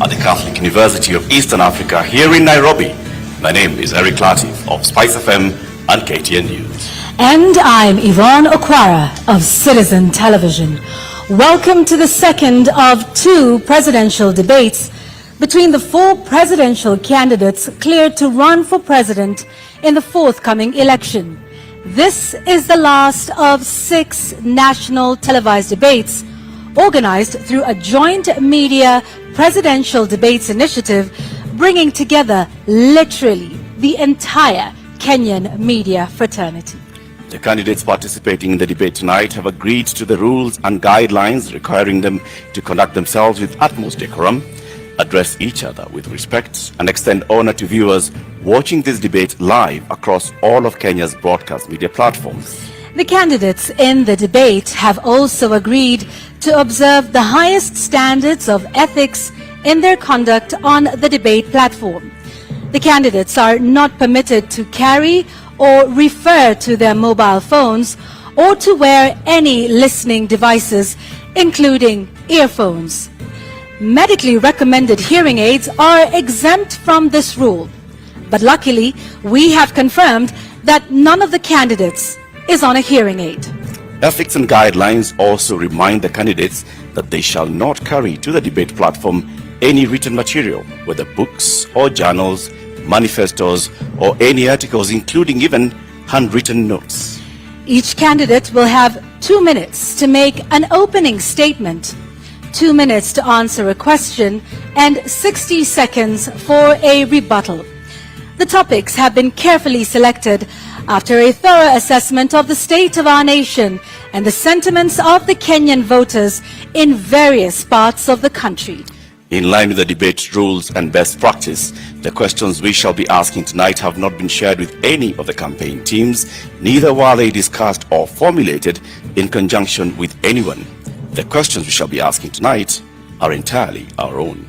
at the Catholic University of Eastern Africa here in Nairobi. My name is Eric Latif of Spice FM and KTN News. And I'm Yvonne Okwara of Citizen Television. Welcome to the second of two presidential debates between the four presidential candidates cleared to run for president in the forthcoming election. This is the last of 6 national televised debates organized through a joint media presidential debates initiative, bringing together literally the entire Kenyan media fraternity. The candidates participating in the debate tonight have agreed to the rules and guidelines requiring them to conduct themselves with utmost decorum, address each other with respect, and extend honor to viewers watching this debate live across all of Kenya's broadcast media platforms. The candidates in the debate have also agreed to observe the highest standards of ethics in their conduct on the debate platform. The candidates are not permitted to carry or refer to their mobile phones or to wear any listening devices, including earphones. Medically recommended hearing aids are exempt from this rule. But luckily, we have confirmed that none of the candidates is on a hearing aid. Ethics and guidelines also remind the candidates that they shall not carry to the debate platform any written material, whether books or journals, manifestos, or any articles, including even handwritten notes. Each candidate will have 2 minutes to make an opening statement, 2 minutes to answer a question, and 60 seconds for a rebuttal. The topics have been carefully selected after a thorough assessment of the state of our nation and the sentiments of the Kenyan voters in various parts of the country. In line with the debate rules and best practice, the questions we shall be asking tonight have not been shared with any of the campaign teams, neither were they discussed or formulated in conjunction with anyone. The questions we shall be asking tonight are entirely our own.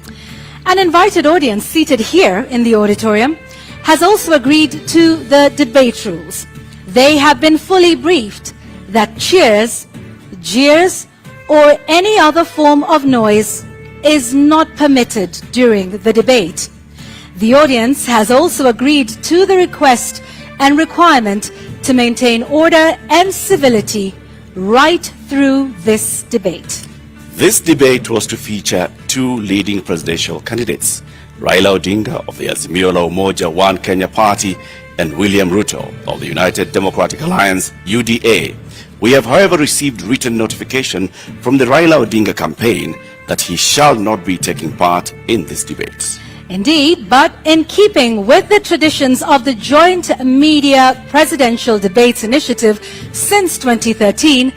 An invited audience seated here in the auditorium has also agreed to the debate rules. They have been fully briefed that cheers, jeers, or any other form of noise is not permitted during the debate. The audience has also agreed to the request and requirement to maintain order and civility right through this debate. This debate was to feature 2 leading presidential candidates, Raila Odinga of the AZIMIO UMOJA One Kenya Party and William RUTO of the United Democratic Alliance UDA. We have, however, received written notification from the Raila Odinga campaign that he shall not be taking part in this debate. Indeed, but in keeping with the traditions of the Joint Media Presidential Debates Initiative since 2013,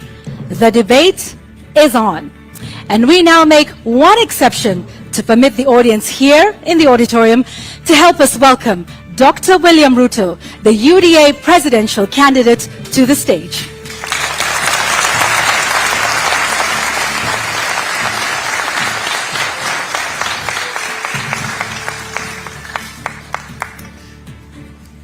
the debate is on. And we now make one exception to permit the audience here in the auditorium to help us welcome Dr. William RUTO, the UDA presidential candidate, to the stage.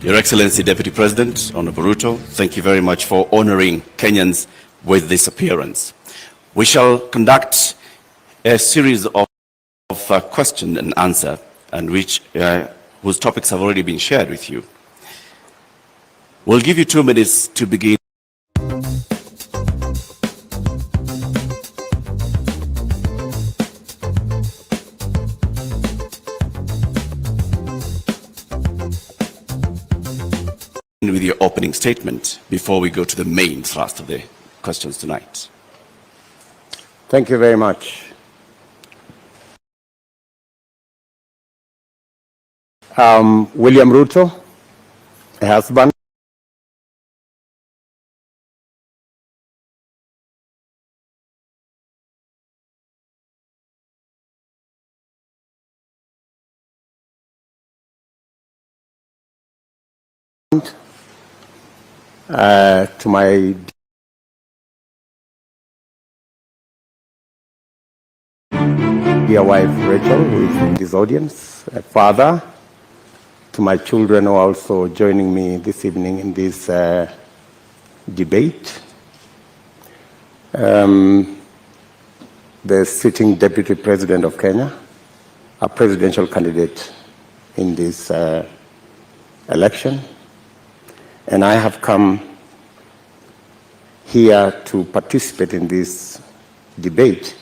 Your Excellency Deputy President, Honorable RUTO, thank you very much for honoring Kenyans with this appearance. We shall conduct a series of question and answer, and whose topics have already been shared with you. We'll give you 2 minutes to begin. With your opening statement before we go to the main thrust of the questions tonight. Thank you very much. William RUTO, a husband, to my dear wife Rachel, who is in this audience, a father, to my children who are also joining me this evening in this debate, the sitting Deputy President of Kenya, a presidential candidate in this election, and I have come here to participate in this debate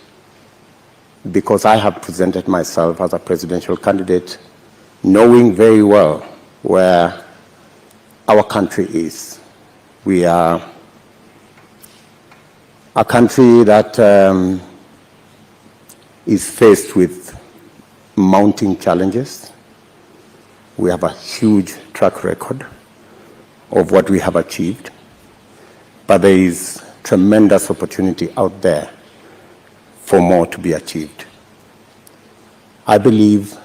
because I have presented myself as a presidential candidate, knowing very well where our country is. We are a country that is faced with mounting challenges. We have a huge track record of what we have achieved, but there is tremendous opportunity out there for more to be achieved. I believe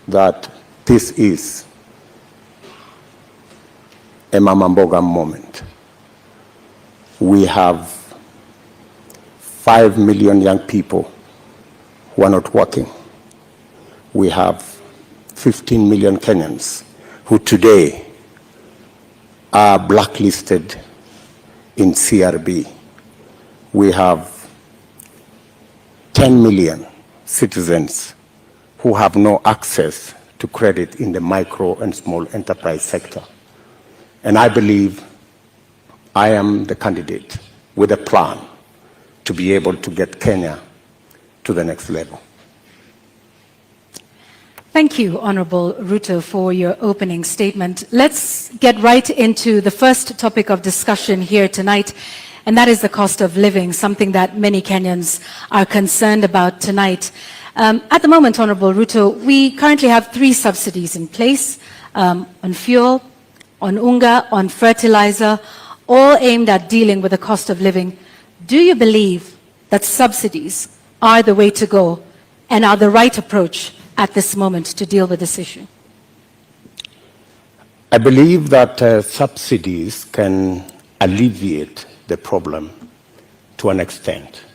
that this is a Mama Mboga moment. We have 5 million young people who are not working. We have 15 million Kenyans who today are blacklisted in CRB. We have 10 million citizens who have no access to credit in the micro and small enterprise sector. And I believe I am the candidate with a plan to be able to get Kenya to the next level. Thank you, Honorable Ruto, for your opening statement. Let's get right into the first topic of discussion here tonight, and that is the cost of living, something that many Kenyans are concerned about tonight. At the moment, Honorable Ruto, we currently have 3 subsidies in place on fuel, on unga, on fertilizer, all aimed at dealing with the cost of living. Do you believe that subsidies are the way to go and are the right approach at this moment to deal with this issue? I believe that subsidies can alleviate the problem to an extent,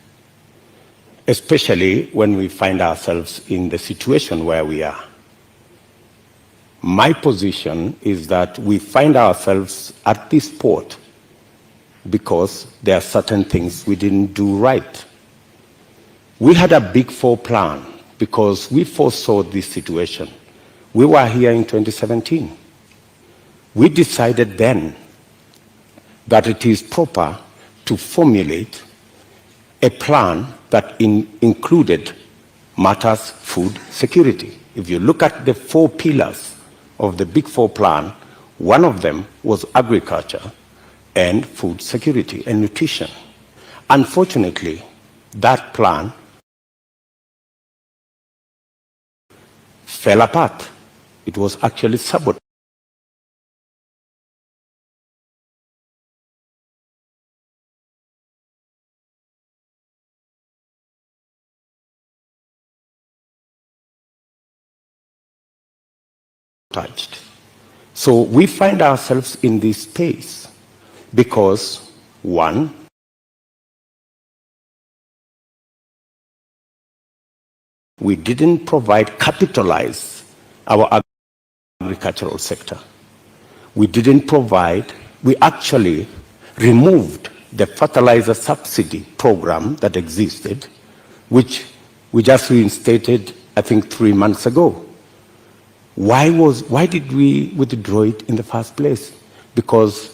especially when we find ourselves in the situation where we are. My position is that we find ourselves at this port because there are certain things we didn't do right. We had a Big Four plan because we foresaw this situation. We were here in 2017. We decided then that it is proper to formulate a plan that included matters food security. If you look at the 4 pillars of the Big Four plan, one of them was agriculture and food security and nutrition. Unfortunately, that plan fell apart. It was actually sabotaged. So we find ourselves in this space because, one, we didn't capitalize our agricultural sector. We actually removed the fertilizer subsidy program that existed, which we just reinstated, I think, 3 months ago. Why did we withdraw it in the first place? Because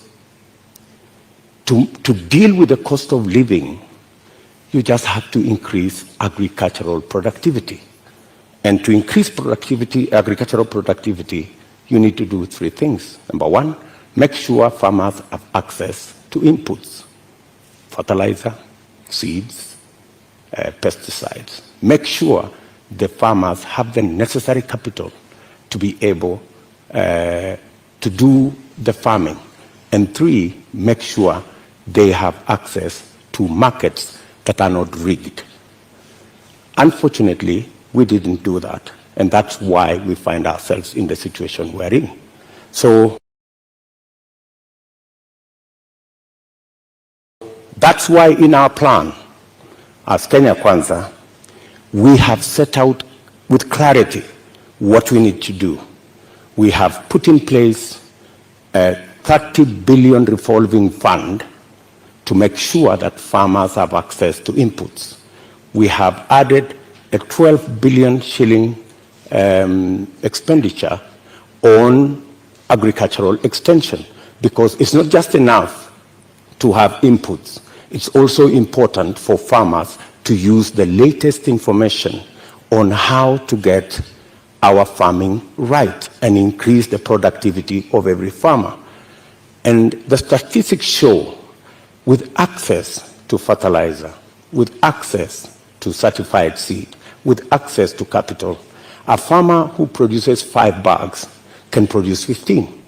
to deal with the cost of living, you just have to increase agricultural productivity. And to increase agricultural productivity, you need to do 3 things. Number 1, make sure farmers have access to inputs, fertilizer, seeds, pesticides. Make sure the farmers have the necessary capital to be able to do the farming. And 3, make sure they have access to markets that are not rigged. Unfortunately, we didn't do that. And that's why we find ourselves in the situation we're in. So that's why in our plan, as Kenya Kwanza, we have set out with clarity what we need to do. We have put in place a 30 billion revolving fund to make sure that farmers have access to inputs. We have added a 12 billion shilling expenditure on agricultural extension, because it's not just enough to have inputs. It's also important for farmers to use the latest information on how to get our farming right and increase the productivity of every farmer. And the statistics show, with access to fertilizer, with access to certified seed, with access to capital, a farmer who produces 5 bags can produce 15.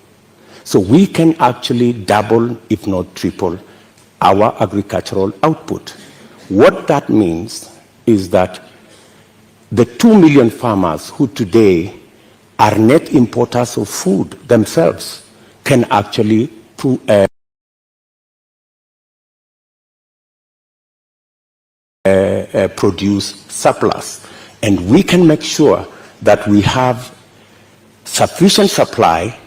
So we can actually double, if not triple, our agricultural output. What that means is that the 2 million farmers who today are net importers of food themselves can actually produce surplus. And we can make sure that we have sufficient supply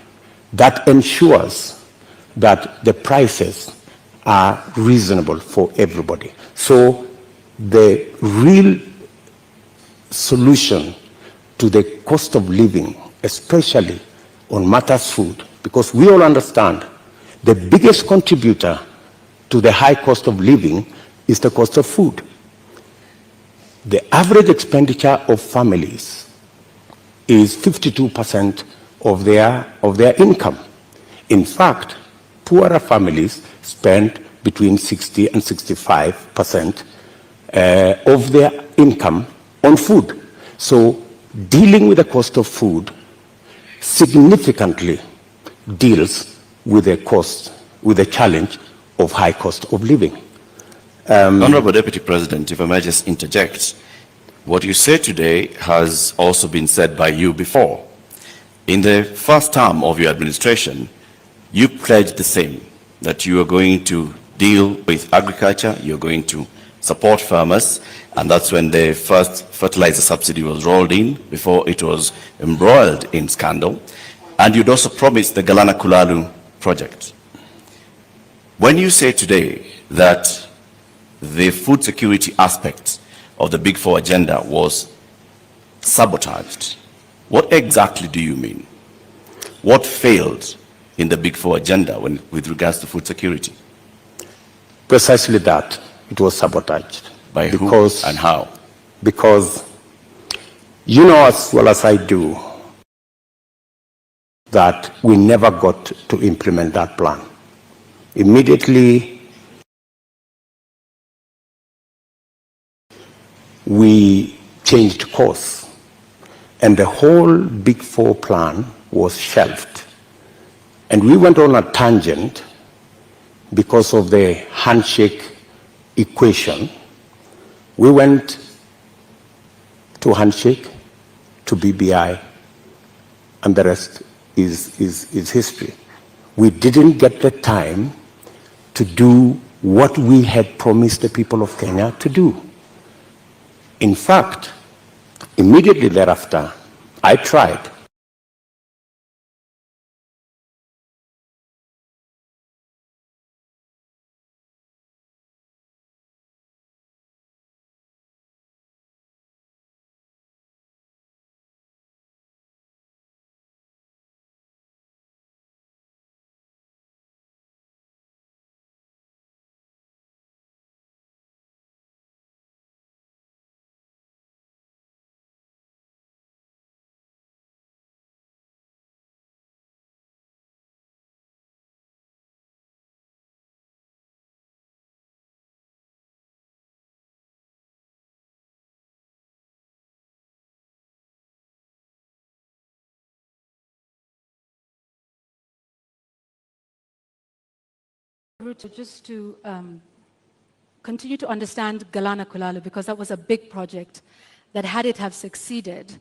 that ensures that the prices are reasonable for everybody. So the real solution to the cost of living, especially on matters food, because we all understand the biggest contributor to the high cost of living is the cost of food. The average expenditure of families is 52% of their income. In fact, poorer families spend between 60 and 65% of their income on food. So dealing with the cost of food significantly deals with the challenge of high cost of living. Honorable Deputy President, if I may just interject, what you say today has also been said by you before. In the first term of your administration, you pledged the same, that you are going to deal with agriculture, you're going to support farmers, and that's when the first fertilizer subsidy was rolled in, before it was embroiled in scandal. And you'd also promised the Galana Kulalu project. When you say today that the food security aspect of the Big Four agenda was sabotaged, what exactly do you mean? What failed in the Big Four agenda with regards to food security? Precisely that. It was sabotaged. By who and how? Because you know as well as I do that we never got to implement that plan. Immediately, we changed course, and the whole Big Four plan was shelved. And we went on a tangent because of the handshake equation. We went to handshake, to BBI, and the rest is history. We didn't get the time to do what we had promised the people of Kenya to do. In fact, immediately thereafter, I tried. RUTO, just to continue to understand Galana Kulalu, because that was a big project that, had it have succeeded,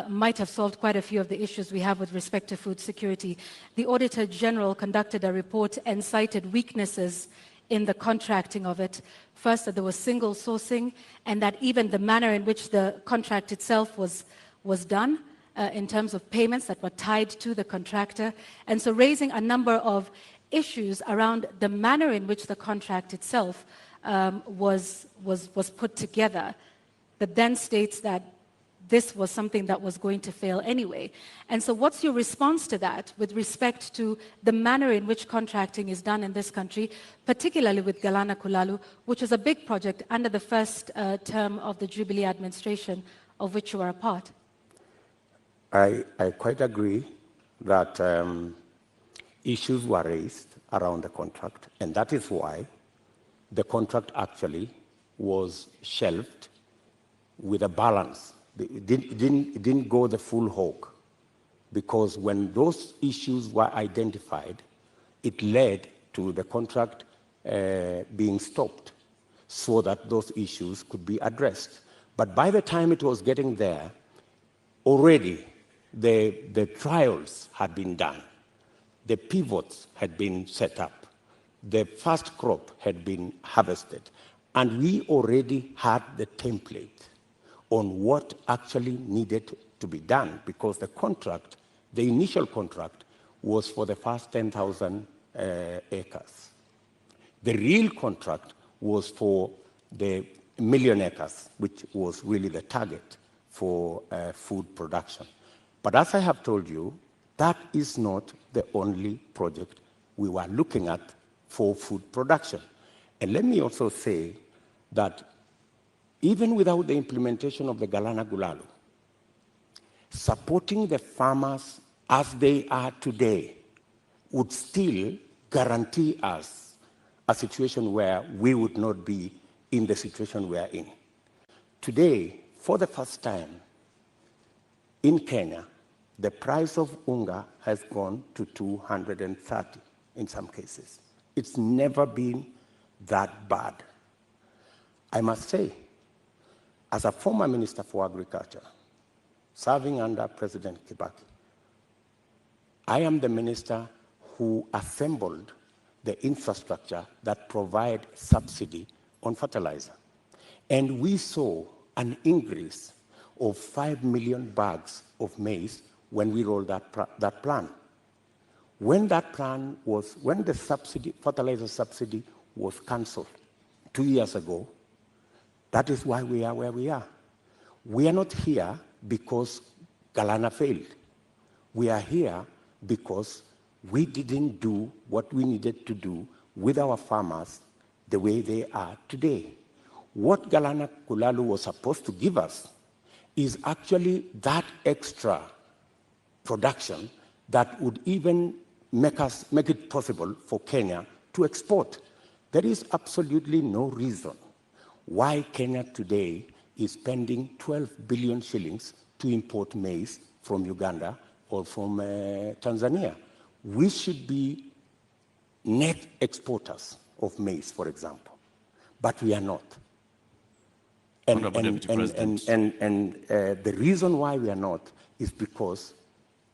might have solved quite a few of the issues we have with respect to food security. The Auditor General conducted a report and cited weaknesses in the contracting of it. First, that there was single sourcing, and that even the manner in which the contract itself was done, in terms of payments that were tied to the contractor. And so raising a number of issues around the manner in which the contract itself was put together. but then states that this was something that was going to fail anyway. And so what's your response to that with respect to the manner in which contracting is done in this country, particularly with Galana Kulalu, which was a big project under the first term of the Jubilee administration, of which you are a part? I quite agree that issues were raised around the contract, and that is why the contract actually was shelved with a balance. It didn't go the full hog, because when those issues were identified, it led to the contract being stopped so that those issues could be addressed. But by the time it was getting there, already the trials had been done, the pivots had been set up, the first crop had been harvested, and we already had the template on what actually needed to be done, because the contract, the initial contract, was for the first 10,000 acres. The real contract was for the 1 million acres, which was really the target for food production. But as I have told you, that is not the only project we were looking at for food production. And let me also say that even without the implementation of the Galana Gulalu, supporting the farmers as they are today would still guarantee us a situation where we would not be in the situation we are in. Today, for the first time in Kenya, the price of unga has gone to 230 in some cases. It's never been that bad. I must say, as a former Minister for Agriculture, serving under President Kibaki, I am the minister who assembled the infrastructure that provide subsidy on fertilizer. And we saw an increase of 5 million bags of maize when we rolled that plan. When the fertilizer subsidy was cancelled 2 years ago, that is why we are where we are. We are not here because Galana failed. We are here because we didn't do what we needed to do with our farmers the way they are today. What Galana Kulalu was supposed to give us is actually that extra production that would even make it possible for Kenya to export. There is absolutely no reason why Kenya today is spending 12 billion shillings to import maize from Uganda or from Tanzania. We should be net exporters of maize, for example, but we are not. And the reason why we are not is because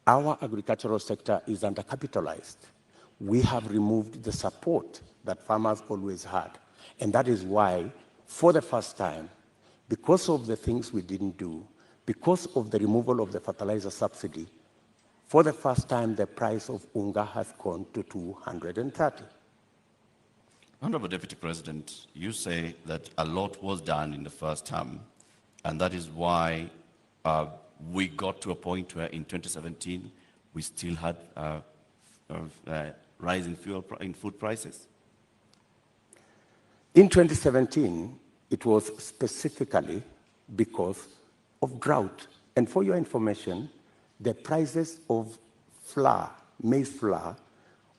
our agricultural sector is undercapitalized. We have removed the support that farmers always had. And that is why, for the first time, because of the things we didn't do, because of the removal of the fertilizer subsidy, for the first time, the price of unga has gone to 230. Honorable Deputy President, you say that a lot was done in the first term, and that is why we got to a point where in 2017, we still had a rise in food prices. In 2017, it was specifically because of drought. And for your information, the prices of flour, maize flour,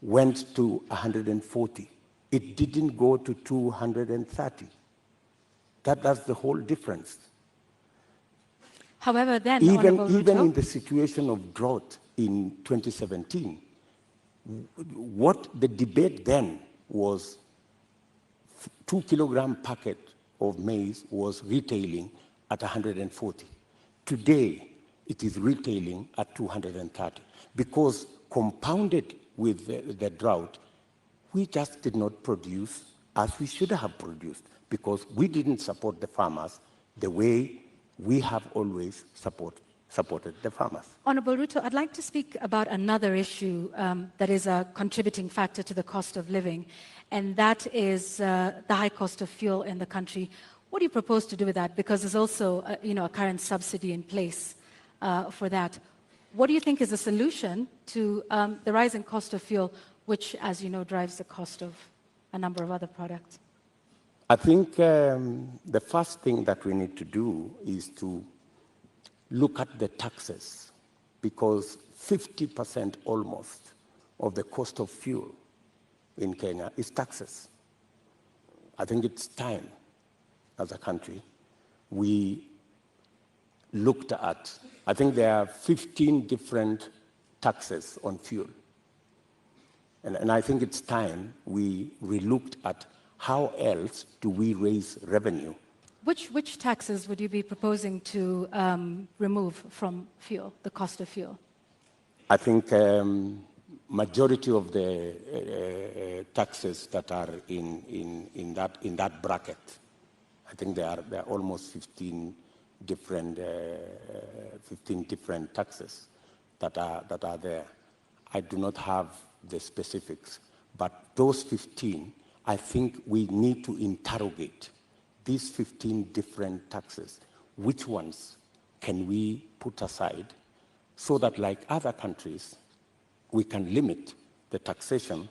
went to 140. It didn't go to 230. That's the whole difference. However, then, even Ruto, in the situation of drought in 2017, what the debate then was, 2 kilogram packet of maize was retailing at 140. Today, it is retailing at 230 because compounded with the drought, we just did not produce as we should have produced because we didn't support the farmers the way we have always supported the farmers. Honorable Ruto, I'd like to speak about another issue that is a contributing factor to the cost of living, and that is the high cost of fuel in the country. What do you propose to do with that? Because there's also, a current subsidy in place for that. What do you think is the solution to the rising cost of fuel, which, as you know, drives the cost of a number of other products? I think the first thing that we need to do is to look at the taxes, because 50% almost of the cost of fuel in Kenya is taxes. I think it's time, as a country, we looked at, I think there are 15 different taxes on fuel. And I think it's time we relooked at how else do we raise revenue. Which taxes would you be proposing to remove from fuel, the cost of fuel? I think majority of the taxes that are in that bracket, I think there are almost 15 different taxes that are there. I do not have the specifics, but those 15, I think we need to interrogate these 15 different taxes. Which ones can we put aside so that, like other countries, we can limit the taxation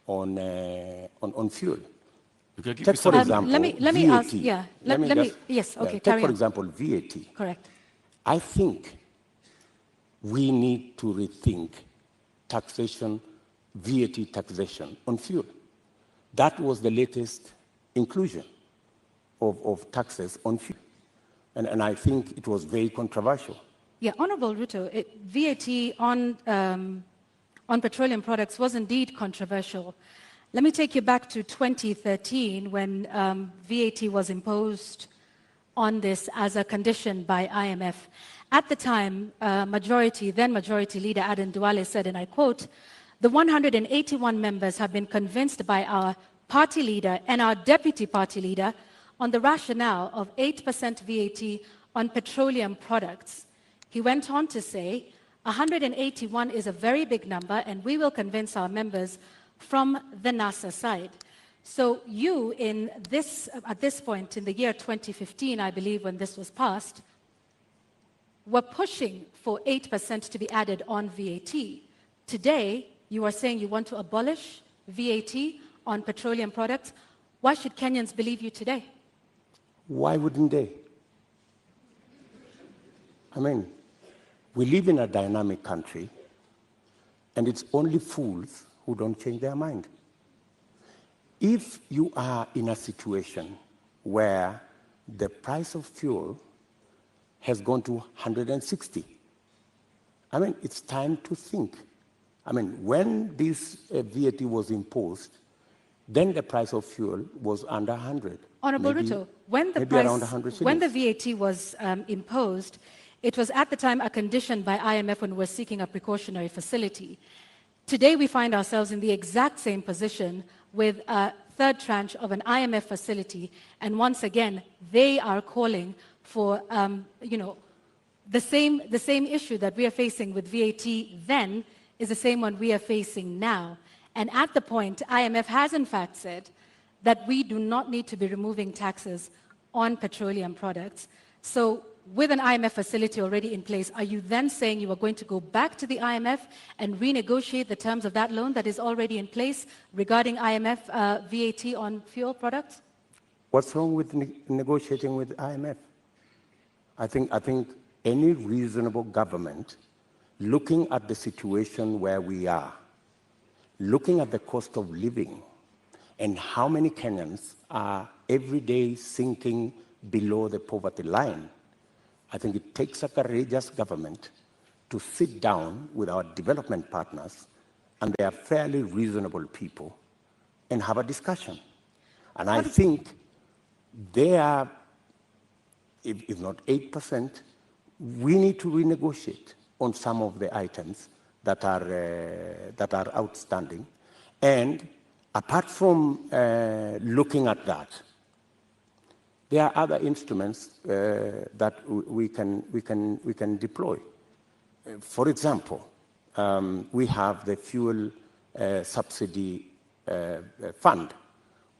on fuel? Take, for example, let me VAT. ask, yeah, let me yes, okay, carry Take, for on. example, VAT. Correct. I think we need to rethink taxation, VAT taxation on fuel. That was the latest inclusion of taxes on fuel. And I think it was very controversial. Yeah, Honorable RUTO, VAT on petroleum products was indeed controversial. Let me take you back to 2013 when VAT was imposed on this as a condition by IMF. At the time, then Majority Leader Aden Duale said, and I quote, "The 181 members have been convinced by our party leader and our deputy party leader on the rationale of 8% VAT on petroleum products." He went on to say, 181 is a very big number, and we will convince our members from the NASA side. So you, at this point in the year 2015, I believe, when this was passed, were pushing for 8% to be added on VAT. Today, you are saying you want to abolish VAT on petroleum products. Why should Kenyans believe you today? Why wouldn't they? I mean, we live in a dynamic country, and it's only fools who don't change their mind. If you are in a situation where the price of fuel has gone to 160, I mean, it's time to think. I mean, when this VAT was imposed, then the price of fuel was under 100. Honorable RUTO, when the VAT was imposed, it was at the time a condition by IMF when we were seeking a precautionary facility. Today we find ourselves in the exact same position with a third tranche of an IMF facility, and once again they are calling for the same issue that we are facing with VAT then is the same one we are facing now. And at the point, IMF has in fact said that we do not need to be removing taxes on petroleum products. So with an IMF facility already in place, are you then saying you are going to go back to the IMF and renegotiate the terms of that loan that is already in place regarding IMF VAT on fuel products? What's wrong with negotiating with IMF? I think any reasonable government, looking at the situation where we are, looking at the cost of living, and how many Kenyans are every day sinking below the poverty line, I think it takes a courageous government to sit down with our development partners, and they are fairly reasonable people, and have a discussion. And I think they are, if not 8%, we need to renegotiate on some of the items that are outstanding. And apart from looking at that, there are other instruments that we can deploy. For example, we have the fuel subsidy fund.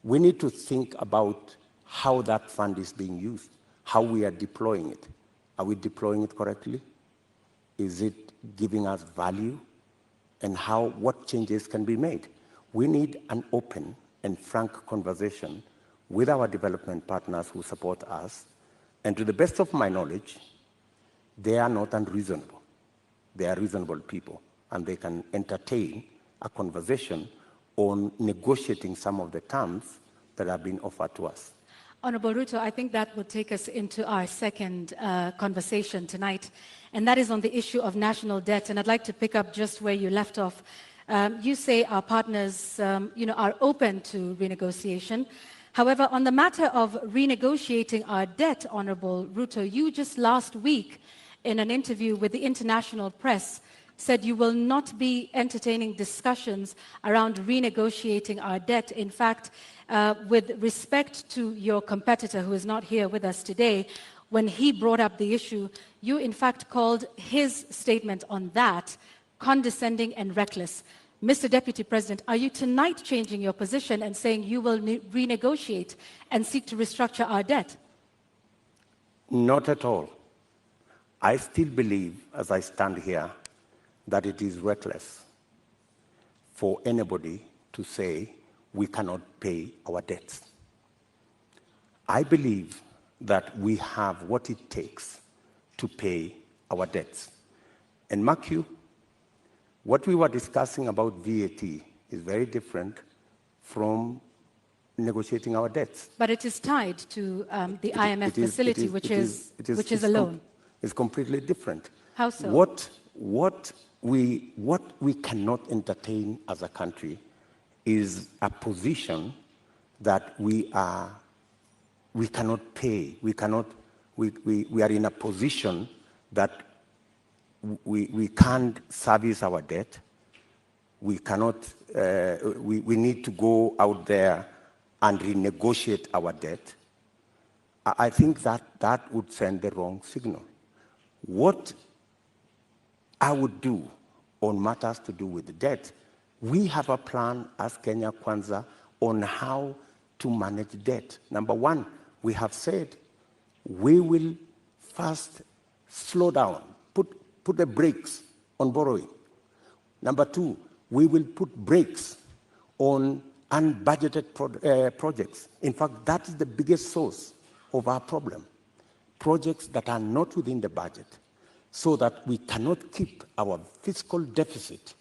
We need to think about how that fund is being used, how we are deploying it. Are we deploying it correctly? Is it giving us value? And what changes can be made? We need an open and frank conversation with our development partners who support us. And to the best of my knowledge, they are not unreasonable. They are reasonable people, and they can entertain a conversation on negotiating some of the terms that have been offered to us. Honorable Ruto, I think that will take us into our second conversation tonight, and that is on the issue of national debt. And I'd like to pick up just where you left off. You say our partners, are open to renegotiation. However, on the matter of renegotiating our debt, Honorable Ruto, you just last week in an interview with the international press said you will not be entertaining discussions around renegotiating our debt. In fact, with respect to your competitor, who is not here with us today, when he brought up the issue, you in fact called his statement on that condescending and reckless. Mr. Deputy President, are you tonight changing your position and saying you will renegotiate and seek to restructure our debt? Not at all. I still believe, as I stand here, that it is reckless for anybody to say we cannot pay our debts. I believe that we have what it takes to pay our debts. And mark you, what we were discussing about VAT is very different from negotiating our debts. But it is tied to the IMF facility, which is a loan. It's completely different. How so? What we cannot entertain as a country is a position that we cannot pay. We are in a position that we can't service our debt. We cannot, we need to go out there and renegotiate our debt. I think that would send the wrong signal. What I would do on matters to do with the debt, we have a plan as Kenya Kwanza on how to manage debt. Number one, we have said we will first slow down, put the brakes on borrowing. Number two, we will put brakes on unbudgeted projects. In fact, that is the biggest source of our problem. Projects that are not within the budget, so that we cannot keep our fiscal deficit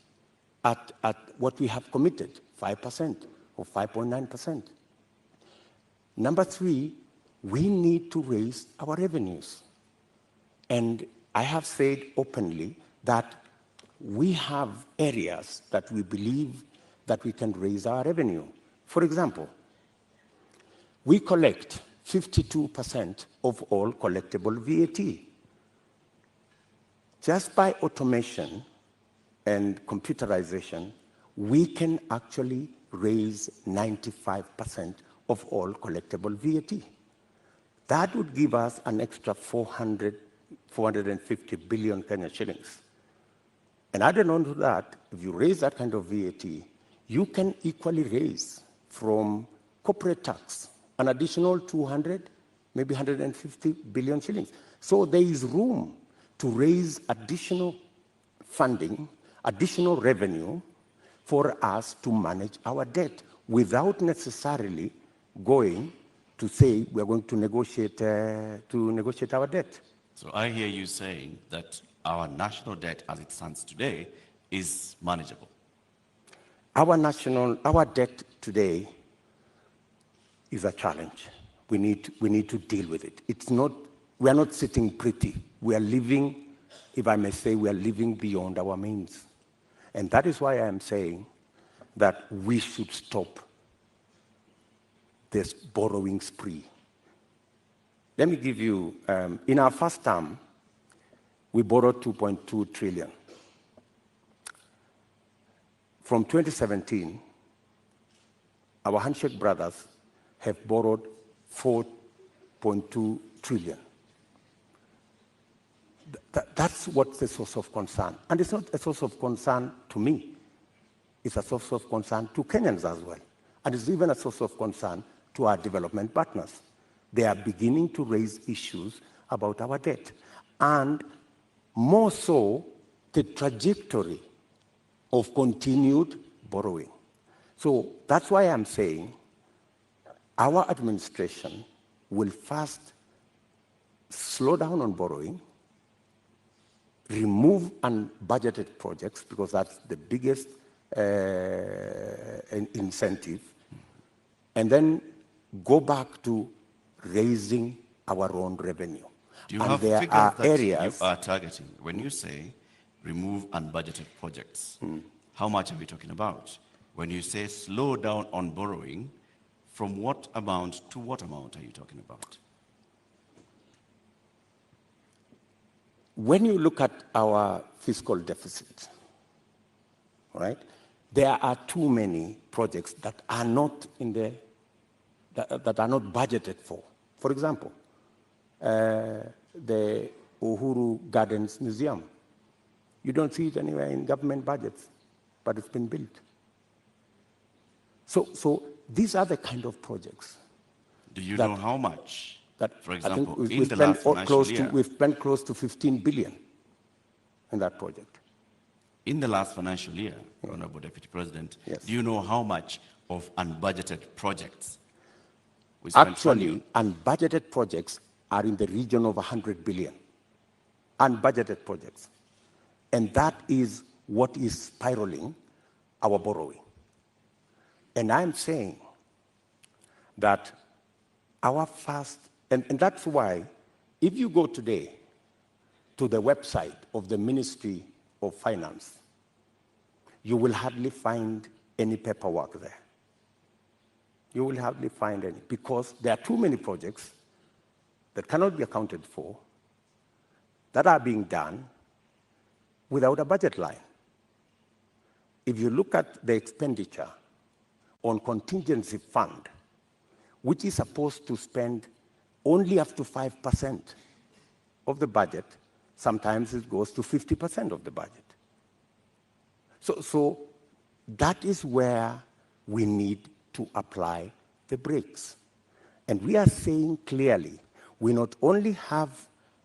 at what we have committed, 5% or 5.9%. Number three, we need to raise our revenues. And I have said openly that we have areas that we believe that we can raise our revenue. For example, we collect 52% of all collectible VAT. Just by automation and computerization, we can actually raise 95% of all collectible VAT. That would give us an extra 450 billion Kenya shillings. And added on to that, if you raise that kind of VAT, you can equally raise from corporate tax an additional 200, maybe 150 billion shillings. So there is room to raise additional funding, additional revenue for us to manage our debt without necessarily going to say we're going to negotiate our debt. So I hear you saying that our national debt as it stands today is manageable. Our debt today is a challenge. We need to deal with it. We are not sitting pretty. We are living, if I may say, we are living beyond our means. And that is why I am saying that we should stop this borrowing spree. Let me give you, in our first term, we borrowed 2.2 trillion. From 2017, our handshake brothers have borrowed 4.2 trillion. That's what's the source of concern. And it's not a source of concern to me. It's a source of concern to Kenyans as well. And it's even a source of concern to our development partners. they are beginning to raise issues about our debt, and more so the trajectory of continued borrowing. So that's why I'm saying our administration will first slow down on borrowing, remove unbudgeted projects, because that's the biggest incentive, and then go back to raising our own revenue. Do you and have there figures are that areas you are targeting? When you say remove unbudgeted projects, how much are we talking about? When you say slow down on borrowing, from what amount to what amount are you talking about? when you look at our fiscal deficit, right, there are too many projects that are not in the that are not budgeted for. For example, the Uhuru Gardens Museum. You don't see it anywhere in government budgets, but it's been built. So these are the kind of projects. Do you know how much? That For I example, think in the last financial year, we've spent close to 15 billion in that project. in the last financial year, Honorable Deputy President, Yes. do you know how much of unbudgeted projects we spent on Actually, you? unbudgeted projects are in the region of 100 billion. Unbudgeted projects. And that is what is spiraling our borrowing. And I'm saying that our first, and that's why, if you go today to the website of the Ministry of Finance, you will hardly find any paperwork there. You will hardly find any, because there are too many projects that cannot be accounted for, that are being done without a budget line. If you look at the expenditure on contingency fund, which is supposed to spend only up to 5% of the budget, sometimes it goes to 50% of the budget. So that is where we need to apply the brakes. And we are saying clearly, we not only have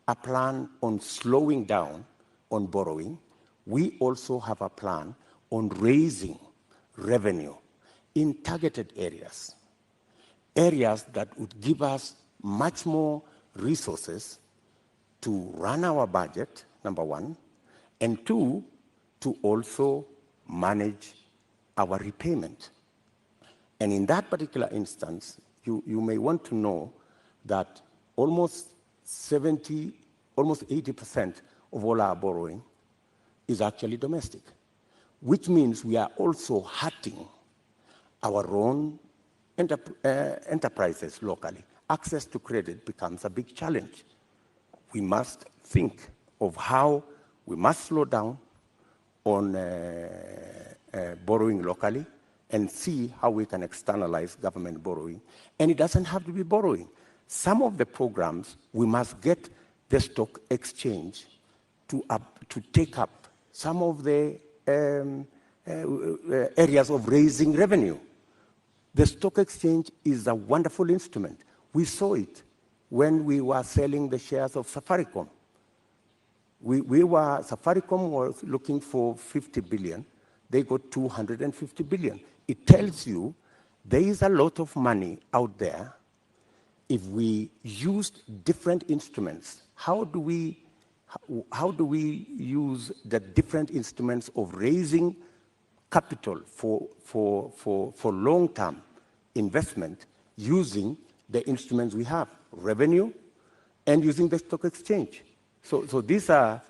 a plan on slowing down on borrowing, we also have a plan on raising revenue in targeted areas, areas that would give us much more resources to run our budget, number one, and two, to also manage our repayment. And in that particular instance, you may want to know that almost 80% of all our borrowing is actually domestic, which means we are also hurting our own enterprises locally. Access to credit becomes a big challenge. We must think of how we must slow down on borrowing locally and see how we can externalize government borrowing. And it doesn't have to be borrowing. Some of the programs, we must get the stock exchange to take up some of the areas of raising revenue. The stock exchange is a wonderful instrument. We saw it when we were selling the shares of Safaricom. Safaricom was looking for 50 billion. They got 250 billion. It tells you there is a lot of money out there. If we used different instruments, how do we use the different instruments of raising capital for long-term investment using the instruments we have, revenue, and using the stock exchange? So these are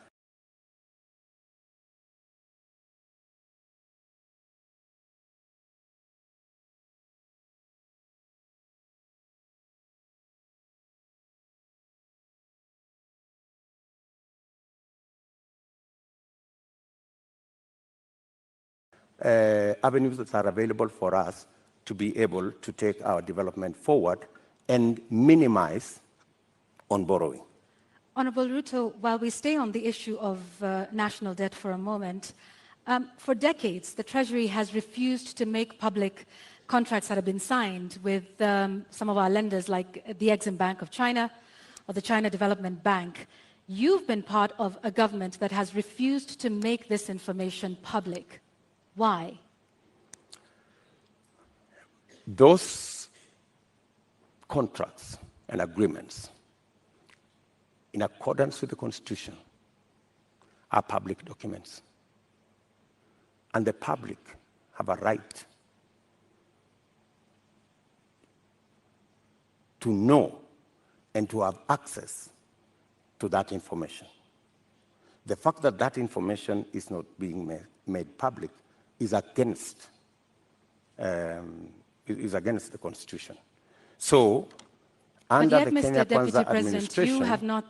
avenues that are available for us to be able to take our development forward and minimize on borrowing. Honorable Ruto, while we stay on the issue of national debt for a moment, for decades, the Treasury has refused to make public contracts that have been signed with some of our lenders like the Exim Bank of China or the China Development Bank, you've been part of a government that has refused to make this information public. Why? Those contracts and agreements, in accordance with the Constitution, are public documents. And the public have a right to know and to have access to that information. The fact that that information is not being made public is against the Constitution. So, under but yet, the Kenya Mr. Deputy Kwanza President, administration, you have not.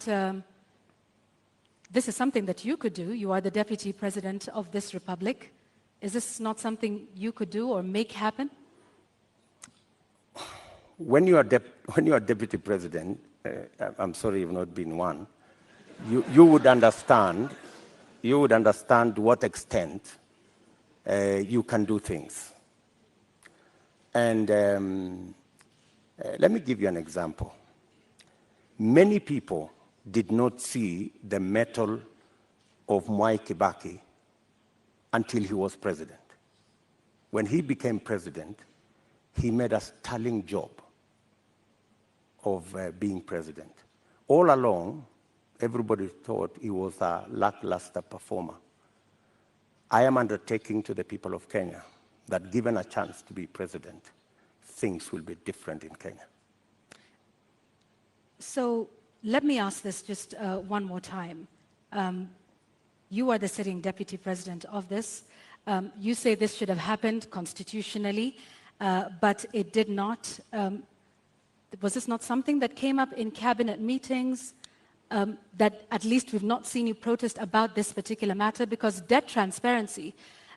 This is something that you could do. You are the Deputy President of this republic. Is this not something you could do or make happen? when you are Deputy President, I'm sorry you've not been one, you would understand to what extent you can do things. And let me give you an example. Many people did not see the mettle of Mwai Kibaki until he was president. When he became president, he made a sterling job of being president. All along, everybody thought he was a lackluster performer. I am undertaking to the people of Kenya that given a chance to be president, things will be different in Kenya. So let me ask this just one more time. You are the sitting deputy president of this. You say this should have happened constitutionally, but it did not. Was this not something that came up in cabinet meetings that at least we've not seen you protest about this particular matter? Because debt transparency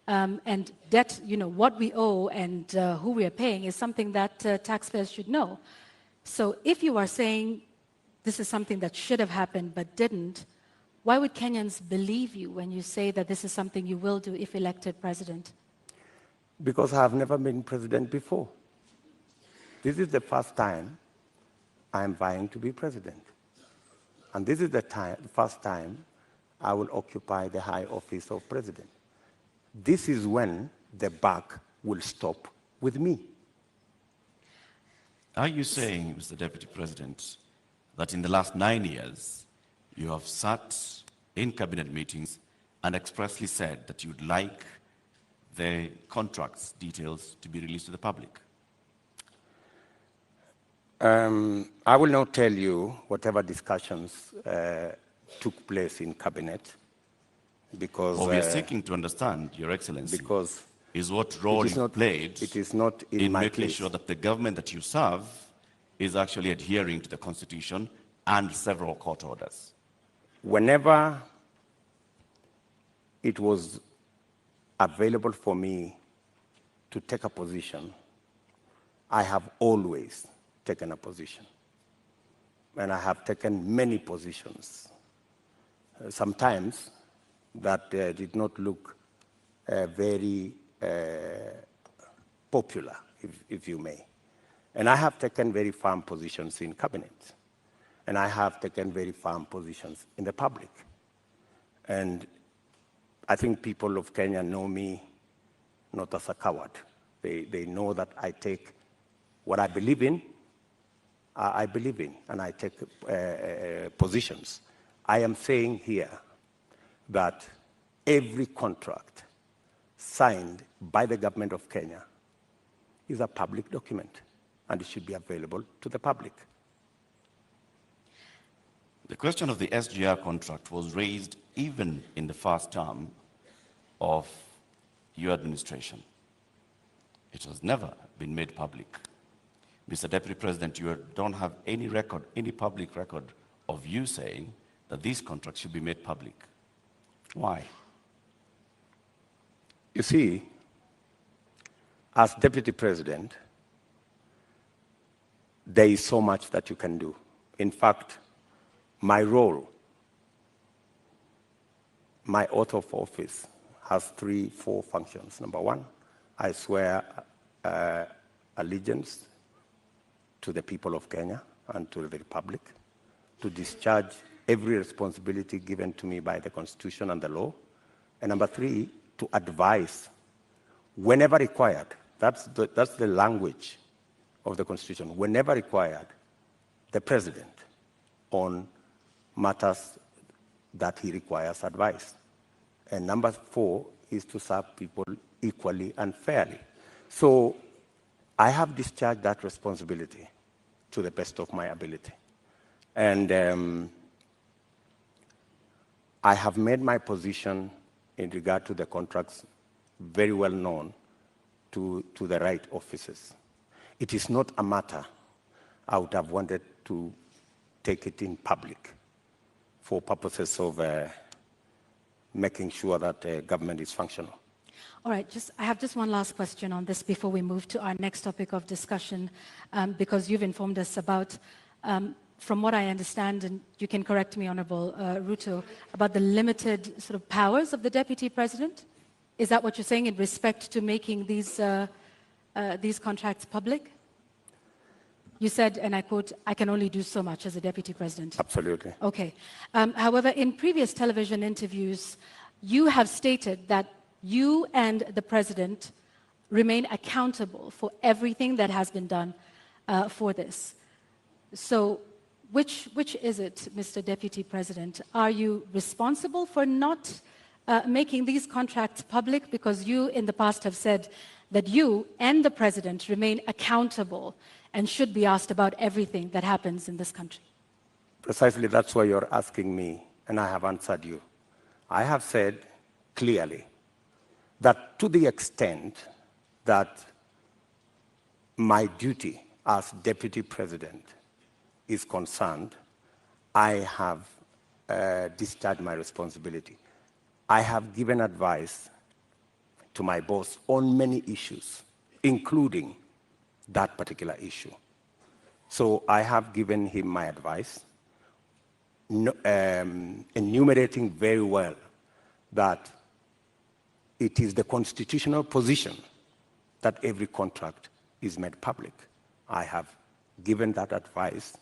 and debt, what we owe and who we are paying is something that taxpayers should know. So if you are saying this is something that should have happened but didn't, why would Kenyans believe you when you say that this is something you will do if elected president? Because I have never been president before. This is the first time I am vying to be president. And this is the first time I will occupy the high office of president. This is when the buck will stop with me. Are you saying, Mr. Deputy President, that in the last 9 years, you have sat in cabinet meetings and expressly said that you'd like the contracts details to be released to the public? I will not tell you whatever discussions took place in cabinet because... What we are seeking to understand, Your Excellency, because is what role you played it is not in making sure that the government that you serve is actually adhering to the Constitution and several court orders. Whenever it was available for me to take a position, I have always taken a position. And I have taken many positions. Sometimes that did not look very popular, if you may. And I have taken very firm positions in cabinet. And I have taken very firm positions in the public. And I think people of Kenya know me not as a coward. They know that I take what I believe in, and I take positions. I am saying here that every contract signed by the government of Kenya is a public document, and it should be available to the public. The question of the SGR contract was raised even in the first term of your administration. It has never been made public. Mr. Deputy President, you don't have any record, any public record of you saying that these contracts should be made public. Why? You see, as Deputy President, there is so much that you can do. In fact, my role, my oath of office has 3-4 functions. Number one, I swear allegiance to the people of Kenya and to the Republic, to discharge every responsibility given to me by the Constitution and the law, and number 3, to advise whenever required. That's the language of the Constitution. Whenever required, the President on matters that he requires advice. And number 4 is to serve people equally and fairly. So I have discharged that responsibility to the best of my ability. And I have made my position in regard to the contracts very well known to the right officers. It is not a matter I would have wanted to take it in public for purposes of making sure that government is functional. All right, I have just one last question on this before we move to our next topic of discussion, because you've informed us about, from what I understand, and you can correct me, Honorable RUTO, about the limited sort of powers of the Deputy President. Is that what you're saying in respect to making these contracts public? You said, and I quote, "I can only do so much as a Deputy President." Absolutely. Okay. However, in previous television interviews, you have stated that you and the President remain accountable for everything that has been done for this. So which is it, Mr. Deputy President? Are you responsible for not making these contracts public? Because you in the past have said that you and the President remain accountable and should be asked about everything that happens in this country. Precisely, that's why you're asking me, and I have answered you. I have said clearly that to the extent that my duty as Deputy President is concerned, I have discharged my responsibility. I have given advice to my boss on many issues, including that particular issue. So I have given him my advice, enumerating very well that it is the constitutional position that every contract is made public. I have given that advice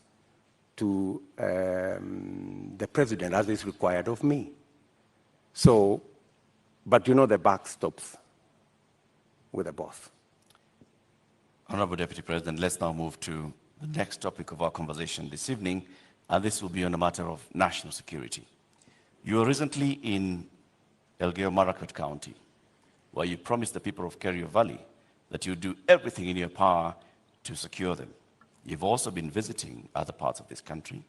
to the President as is required of me. So, but you know the buck stops with the boss. Honorable Deputy President, let's now move to the next topic of our conversation this evening, and this will be on the matter of national security. You were recently in Elgeyo-Marakwet County, where you promised the people of Kerio Valley that you do everything in your power to secure them. You've also been visiting other parts of this country,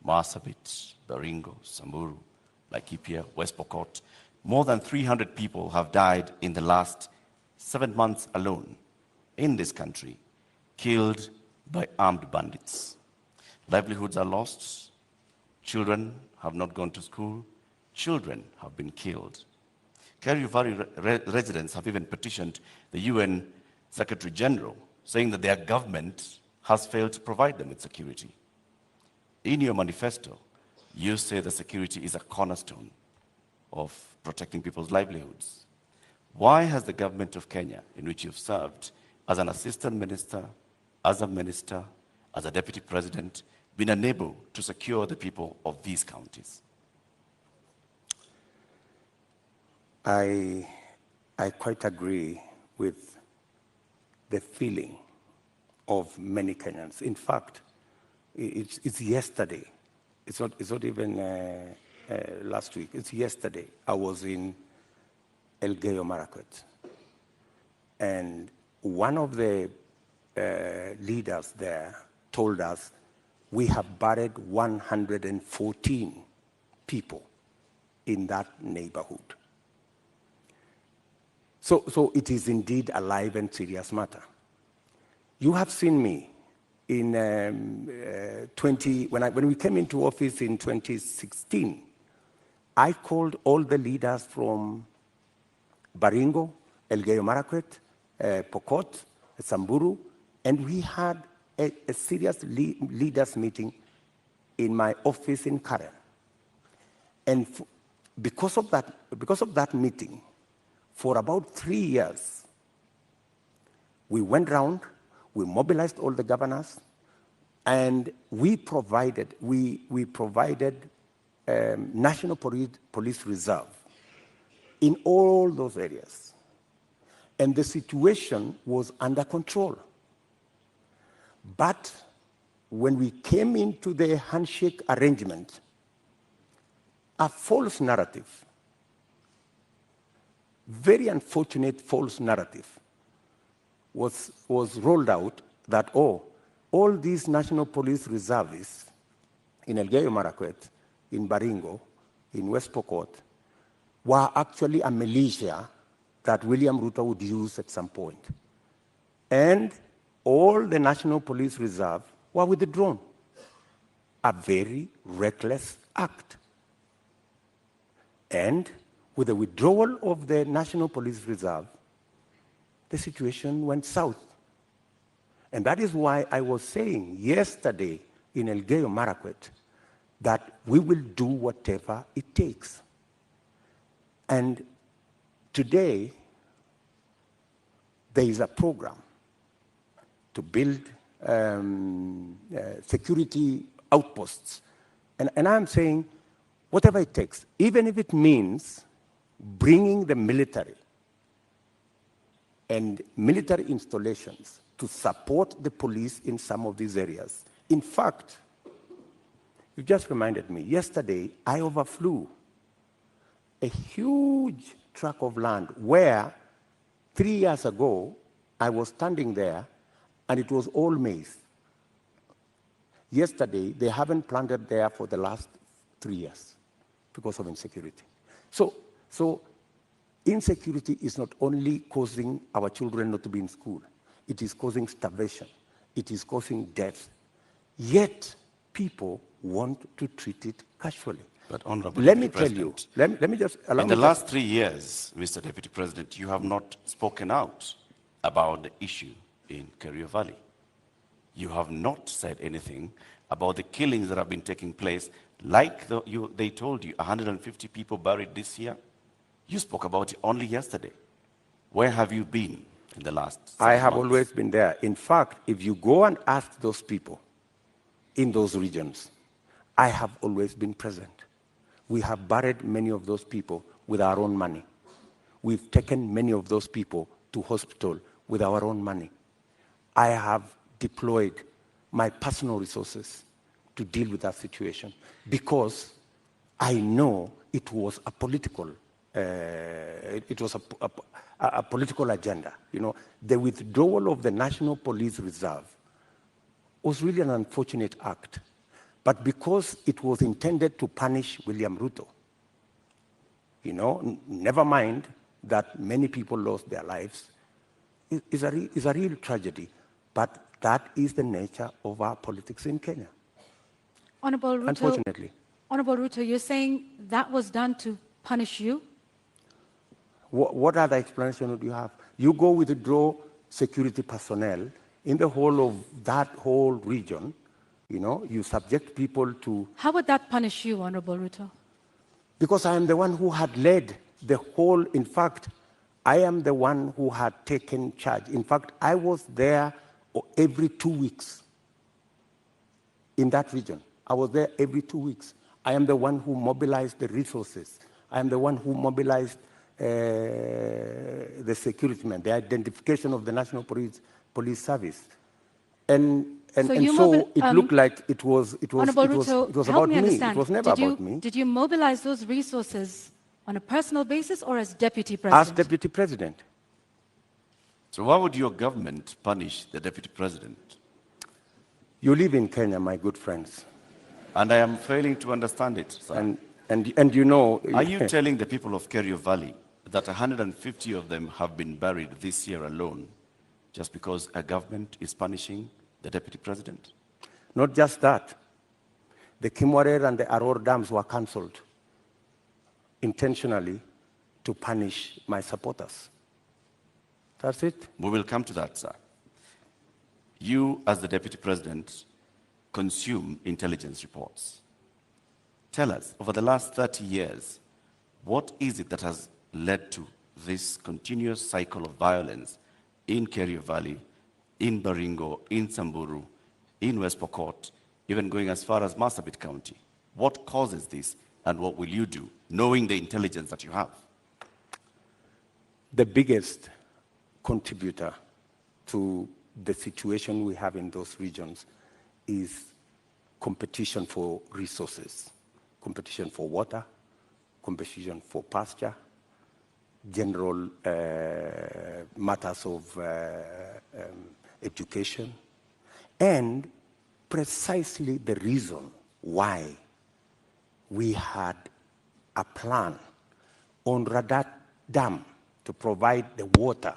Marsabit, Baringo, Samburu, Laikipia, West Pokot. More than 300 people have died in the last 7 months alone in this country, killed by armed bandits. Livelihoods are lost. Children have not gone to school. Children have been killed. Kerio Valley residents have even petitioned the UN Secretary General, saying that their government has failed to provide them with security. In your manifesto, you say that security is a cornerstone of protecting people's livelihoods. Why has the government of Kenya, in which you've served as an assistant minister, as a minister, as a deputy president, been unable to secure the people of these counties? I quite agree with the feeling of many Kenyans. In fact, it's yesterday. It's not even last week. It's yesterday. I was in Elgeyo-Marakwet, and one of the leaders there told us we have buried 114 people in that neighborhood. So it is indeed a live and serious matter. You have seen me in when we came into office in 2016. I called all the leaders from Baringo, Elgeyo-Marakwet, Pokot, Samburu, and we had a serious leaders meeting in my office in Karen. And because of that meeting, for about 3 years, we went round, we mobilized all the governors, and we provided National Police Reserve in all those areas. And the situation was under control. But when we came into the handshake arrangement, a false narrative, very unfortunate false narrative, was rolled out that, oh, all these National Police reservists in Elgeyo Marakwet, in Baringo, in West Pokot, were actually a militia that William Ruto would use at some point. And all the National Police Reserve were withdrawn. A very reckless act. And with the withdrawal of the National Police Reserve, the situation went south. And that is why I was saying yesterday in Elgeyo Marakwet that we will do whatever it takes. And today, there is a program to build security outposts. And I'm saying, whatever it takes, even if it means bringing the military and military installations to support the police in some of these areas. In fact, you just reminded me, yesterday I overflew a huge tract of land where 3 years ago I was standing there and it was all maize. Yesterday, they haven't planted there for the last 3 years because of insecurity. So insecurity is not only causing our children not to be in school, it is causing starvation, it is causing death. Yet, people want to treat it casually. But Honorable Let me Deputy tell you, President, let me just allow in me the last 3 years, Mr. Deputy President, you have not spoken out about the issue in Kerio Valley. You have not said anything about the killings that have been taking place, like they told you, 150 people buried this year. You spoke about it only yesterday. Where have you been in the last 6 months? I have always been there. In fact, if you go and ask those people in those regions, I have always been present. We have buried many of those people with our own money. We've taken many of those people to hospital with our own money. I have deployed my personal resources to deal with that situation because I know it was a political political agenda. You know, the withdrawal of the National Police Reserve was really an unfortunate act. But because it was intended to punish William Ruto, you know, never mind that many people lost their lives, is a real tragedy. But that is the nature of our politics in Kenya. Honorable Ruto, unfortunately. Honorable Ruto, you're saying that was done to punish you? What other explanation would you have? You go withdraw security personnel in the whole of that whole region, you know, you subject people to... How would that punish you, Honorable Ruto? Because I am the one who had led the whole, in fact, I am the one who had taken charge. In fact, I was there every 2 weeks in that region. I was there every 2 weeks. I am the one who mobilized the resources. I am the one who mobilized the security men, the identification of the National Police Service. And so it looked like it was about me. It was never about me. Did you mobilize those resources on a personal basis or as Deputy President? As Deputy President. So why would your government punish the Deputy President? You live in Kenya, my good friends. And I am failing to understand it, sir. And you know... Are you telling the people of Kerio Valley that 150 of them have been buried this year alone just because a government is punishing the Deputy President? Not just that. The Kimwarer and the Aror dams were cancelled intentionally to punish my supporters. That's it. We will come to that, sir. You, as the Deputy President, consume intelligence reports. Tell us, over the last 30 years, what is it that has led to this continuous cycle of violence in Kerio Valley, in Baringo, in Samburu, in West Pokot, even going as far as Marsabit County. What causes this, and what will you do, knowing the intelligence that you have? The biggest contributor to the situation we have in those regions is competition for resources, competition for water, competition for pasture, general matters of education, and precisely the reason why we had a plan on Radat Dam to provide the water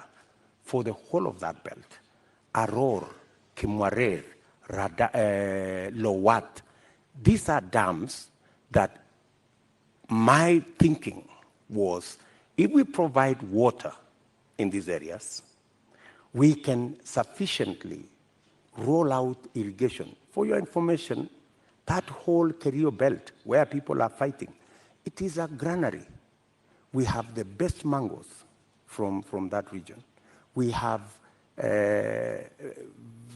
for the whole of that belt. Aror, Kimwarer, Lowat. These are dams that my thinking was, if we provide water in these areas, we can sufficiently roll out irrigation. For your information, that whole Kerio belt where people are fighting, it is a granary. We have the best mangoes from that region. We have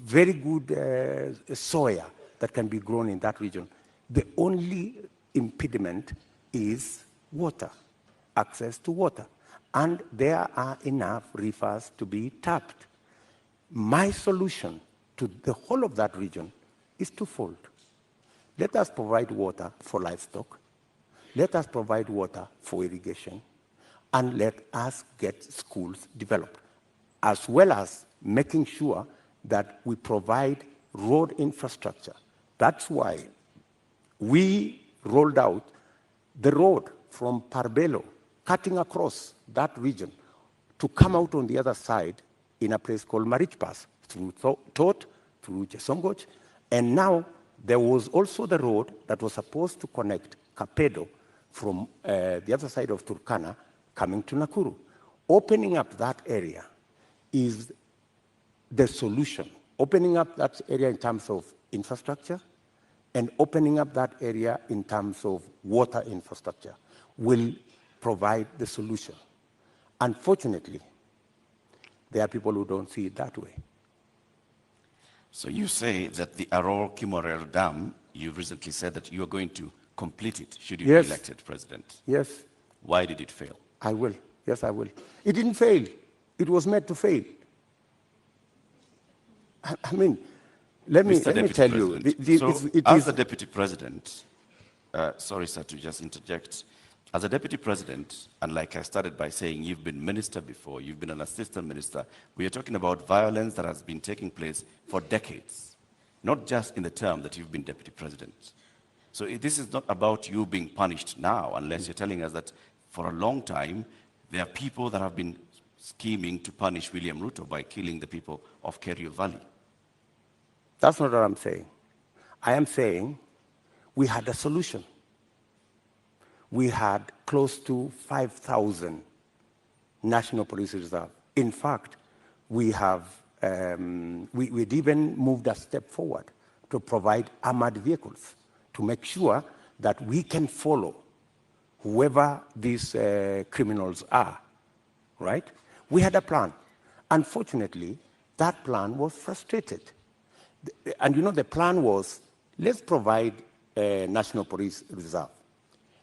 very good soya that can be grown in that region. The only impediment is water, access to water. And there are enough rivers to be tapped. My solution to the whole of that region is twofold. Let us provide water for livestock. Let us provide water for irrigation. And let us get schools developed, as well as making sure that we provide road infrastructure. That's why we rolled out the road from Parbelo, cutting across that region, to come out on the other side in a place called Marich Pass, through Tot, through Chesongoch, and now there was also the road that was supposed to connect Kapedo from the other side of Turkana, coming to Nakuru. Opening up that area is the solution. Opening up that area in terms of infrastructure and opening up that area in terms of water infrastructure will provide the solution. Unfortunately, there are people who don't see it that way. So you say that the Aror Kimorel Dam, you recently said that you are going to complete it should you be elected president. Yes. Why did it fail? I will. Yes, I will. It didn't fail. It was made to fail. I mean, let me tell you. As the deputy president, sorry, sir, to just interject. As a deputy president, and like I started by saying, you've been minister before, you've been an assistant minister, we are talking about violence that has been taking place for decades, not just in the term that you've been deputy president. So this is not about you being punished now, unless you're telling us that for a long time, there are people that have been scheming to punish William Ruto by killing the people of Kerio Valley. That's not what I'm saying. I am saying we had a solution. We had close to 5,000 National Police Reserve. In fact, we'd even moved a step forward to provide armored vehicles to make sure that we can follow whoever these criminals are, right? We had a plan. Unfortunately, that plan was frustrated. And you know, the plan was, let's provide a National Police Reserve.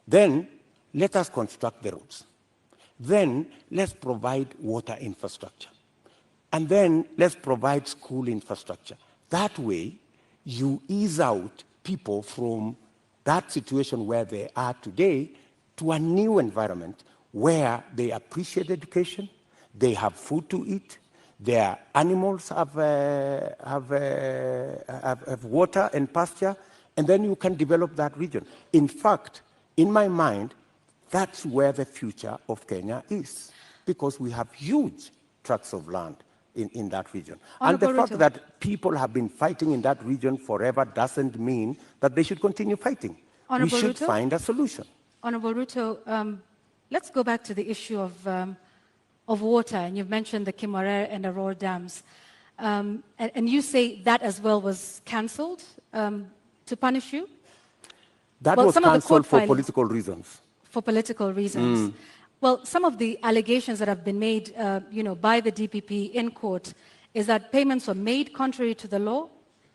Then, let us construct the roads. Then, let's provide water infrastructure. And then, let's provide school infrastructure. That way, you ease out people from that situation where they are today to a new environment where they appreciate education, they have food to eat, their animals have water and pasture, and then you can develop that region. In fact, in my mind, that's where the future of Kenya is, because we have huge tracts of land in that region. And the fact that people have been fighting in that region forever doesn't mean that they should continue fighting. We should find a solution. Honorable Ruto, let's go back to the issue of water, and you've mentioned the Kimwarer and Aror dams. And you say that as well was cancelled to punish you? That was cancelled for political reasons. For political reasons. Well, some of the allegations that have been made by the DPP in court is that payments were made contrary to the law,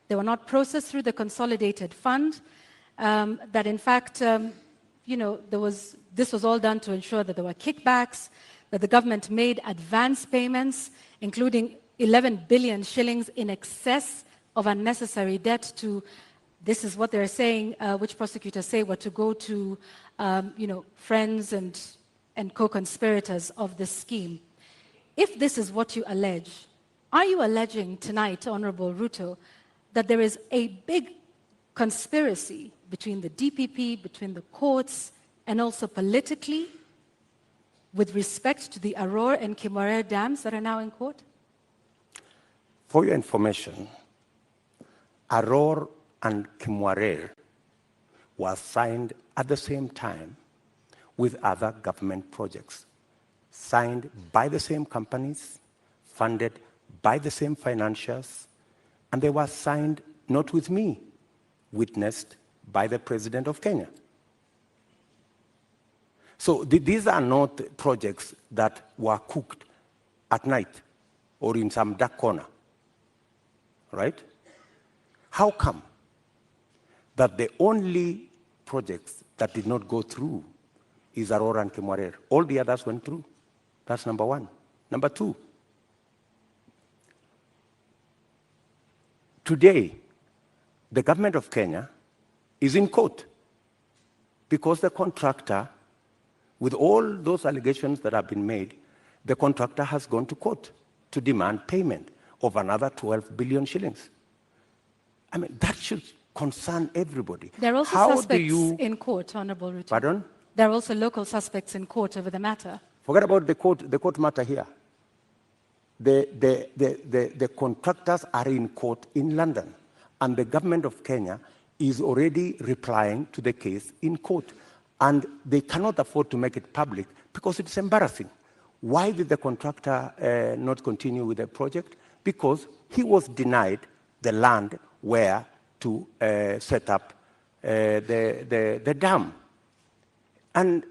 they were not processed through the consolidated fund, that in fact, this was all done to ensure that there were kickbacks, that the government made advance payments, including 11 billion shillings in excess of unnecessary debt to, this is what they're saying, which prosecutors say were to go to, friends and co-conspirators of this scheme. If this is what you allege, are you alleging tonight, Honorable Ruto, that there is a big conspiracy between the DPP, between the courts, and also politically with respect to the Aror and Kimwarer dams that are now in court? For your information, Aror and Kimwarer was signed at the same time with other government projects, signed by the same companies, funded by the same financiers, and they were signed not with me, witnessed by the President of Kenya. So these are not projects that were cooked at night or in some dark corner, right? How come that the only projects that did not go through is Aror and Kimwarer? All the others went through. That's number one. Number two, today, the government of Kenya is in court because the contractor, with all those allegations that have been made, the contractor has gone to court to demand payment of another 12 billion shillings. I mean, that should concern everybody. There are also suspects in court, Honorable Ruto. Pardon? There are also local suspects in court over the matter. Forget about the court matter here. The contractors are in court in London, and the government of Kenya is already replying to the case in court. And they cannot afford to make it public because it's embarrassing. Why did the contractor not continue with the project? Because he was denied the land where to set up the dam. And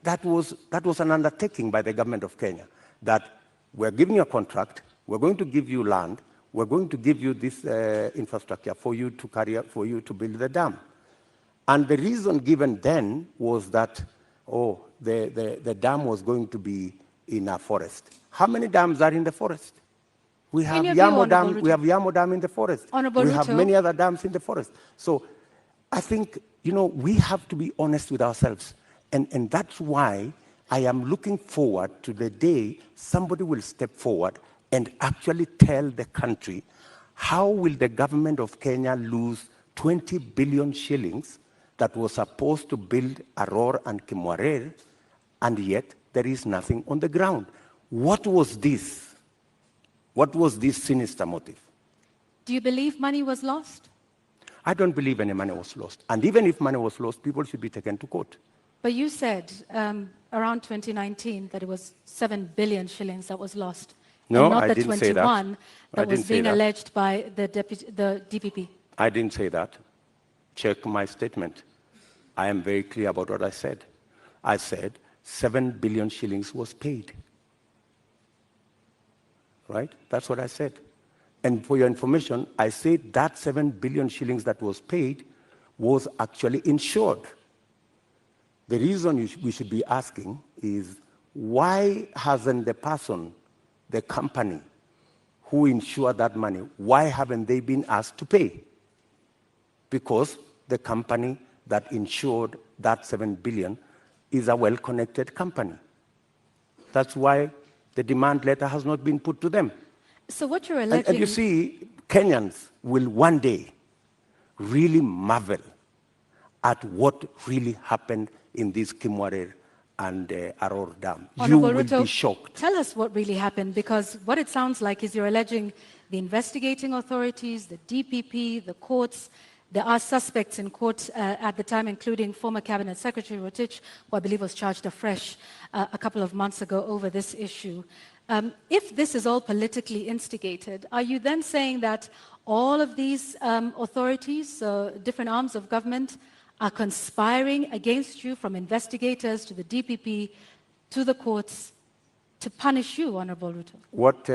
that was an undertaking by the government of Kenya, that we're giving you a contract, we're going to give you land, we're going to give you this infrastructure for you to carry out, for you to build the dam. And the reason given then was that, the dam was going to be in a forest. How many dams are in the forest? We have Yamo Dam. We have Yamo Dam in the forest. Honorable we have Ruto. many other dams in the forest. So I think, we have to be honest with ourselves. And that's why I am looking forward to the day somebody will step forward and actually tell the country, how will the government of Kenya lose 20 billion shillings that was supposed to build Aror and Kimwarer, and yet there is nothing on the ground? What was this? What was this sinister motive? Do you believe money was lost? I don't believe any money was lost. And even if money was lost, people should be taken to court. But you said around 2019 that it was 7 billion shillings that was lost. No, and not I the didn't say that. 21 that was being that. alleged by the DPP. I didn't say that. Check my statement. I am very clear about what I said. I said 7 billion shillings was paid. Right? That's what I said. And for your information, I said that 7 billion shillings that was paid was actually insured. The reason we should be asking is, why hasn't the person, the company who insured that money, why haven't they been asked to pay? Because the company that insured that 7 billion is a well-connected company. That's why the demand letter has not been put to them. So what you're alleging... And you see, Kenyans will one day really marvel at what really happened in this Kimwarer and Aror Dam. Honorable You will Ruto, be shocked. Tell us what really happened, because what it sounds like is you're alleging the investigating authorities, the DPP, the courts. There are suspects in court at the time, including former Cabinet Secretary Rotich, who I believe was charged afresh a couple of months ago over this issue. If this is all politically instigated, are you then saying that all of these authorities, different arms of government, are conspiring against you, from investigators to the DPP to the courts, to punish you, Honorable Ruto? What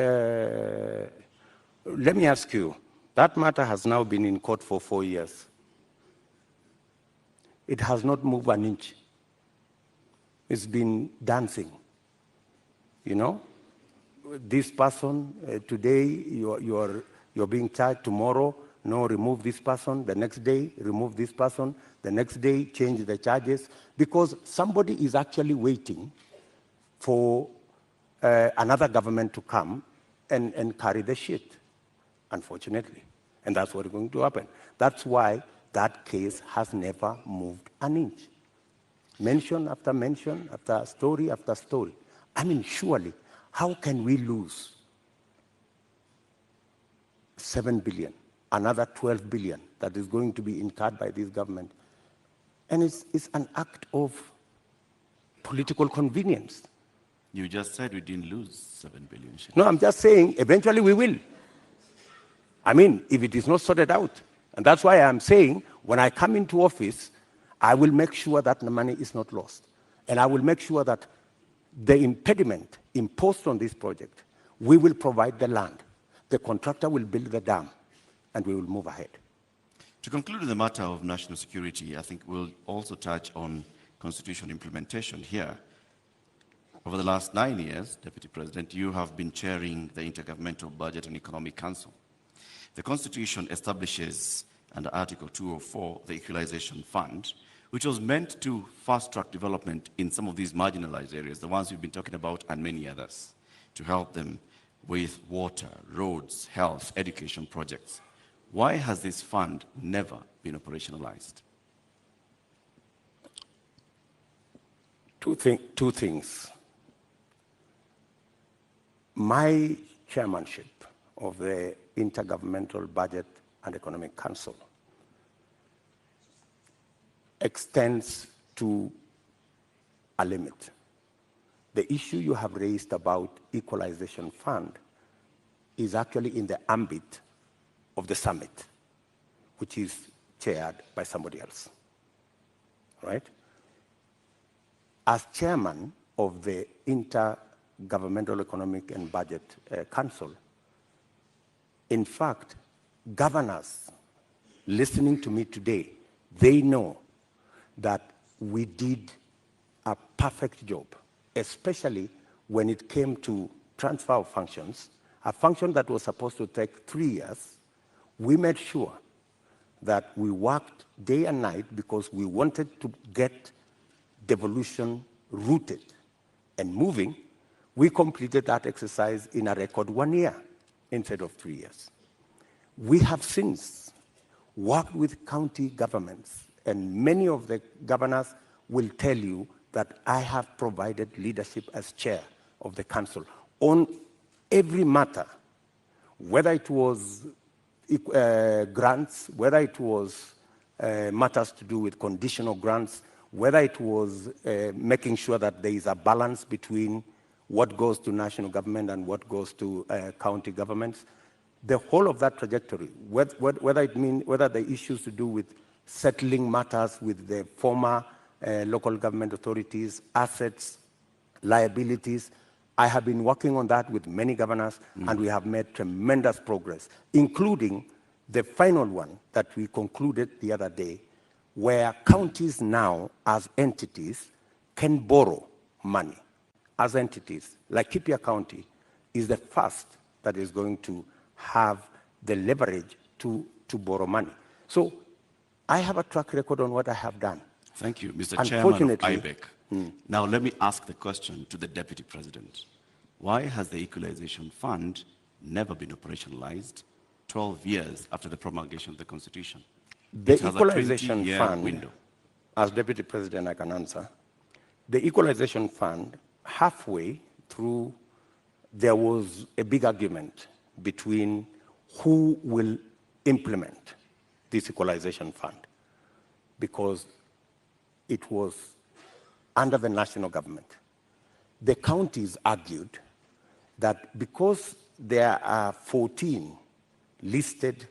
let me ask you, that matter has now been in court for 4 years. It has not moved an inch. It's been dancing. You know, this person, today you're being charged, tomorrow, no, remove this person, the next day, remove this person, the next day, change the charges, because somebody is actually waiting for another government to come and carry the shit, unfortunately. And that's what is going to happen. That's why that case has never moved an inch. Mention after story after story. I mean, surely, how can we lose 7 billion, another 12 billion that is going to be incurred by this government? And it's an act of political convenience. You just said we didn't lose 7 billion. No, I'm just saying, eventually we will. I mean, if it is not sorted out. And that's why I'm saying, when I come into office, I will make sure that the money is not lost. And I will make sure that the impediment imposed on this project, we will provide the land. The contractor will build the dam, and we will move ahead. To conclude the matter of national security, I think we'll also touch on constitution implementation here. Over the last 9 years, Deputy President, you have been chairing the Intergovernmental Budget and Economic Council. The Constitution establishes, under Article 204, the Equalization Fund, which was meant to fast-track development in some of these marginalized areas, the ones we've been talking about, and many others, to help them with water, roads, health, education projects. Why has this fund never been operationalized? Two things. My chairmanship of the Intergovernmental Budget and Economic Council extends to a limit. The issue you have raised about equalization fund is actually in the ambit of the summit, which is chaired by somebody else, right? As chairman of the Intergovernmental Economic and Budget Council, in fact, governors listening to me today, they know that we did a perfect job, especially when it came to transfer of functions, a function that was supposed to take 3 years. We made sure that we worked day and night because we wanted to get devolution rooted and moving. We completed that exercise in a record 1 year instead of 3 years. We have since worked with county governments, and many of the governors will tell you that I have provided leadership as chair of the council on every matter, whether it was grants, whether it was matters to do with conditional grants, whether it was making sure that there is a balance between what goes to national government and what goes to county governments. The whole of that trajectory, whether the issues to do with settling matters with the former local government authorities, assets, liabilities, I have been working on that with many governors, and we have made tremendous progress, including the final one that we concluded the other day, where counties now, as entities, can borrow money. As entities, like Kipia County is the first that is going to have the leverage to borrow money. So I have a track record on what I have done. Thank you, Mr. Chairman of IBEC. Now let me ask the question to the Deputy President. Why has the Equalization Fund never been operationalized 12 years after the promulgation of the Constitution? The Equalization Fund, window. As Deputy President I can answer, the Equalization Fund, halfway through, there was a big argument between who will implement this Equalization Fund, because it was under the national government. The counties argued that because there are 14 listed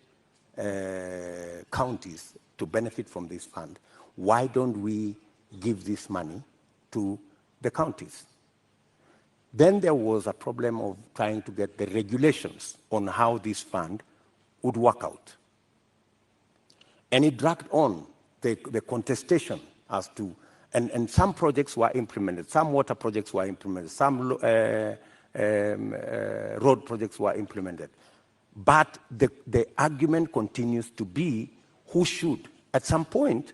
counties to benefit from this fund, why don't we give this money to the counties? Then there was a problem of trying to get the regulations on how this fund would work out. And it dragged on the contestation as to, and some projects were implemented, some water projects were implemented, some road projects were implemented. But the argument continues to be who should. At some point,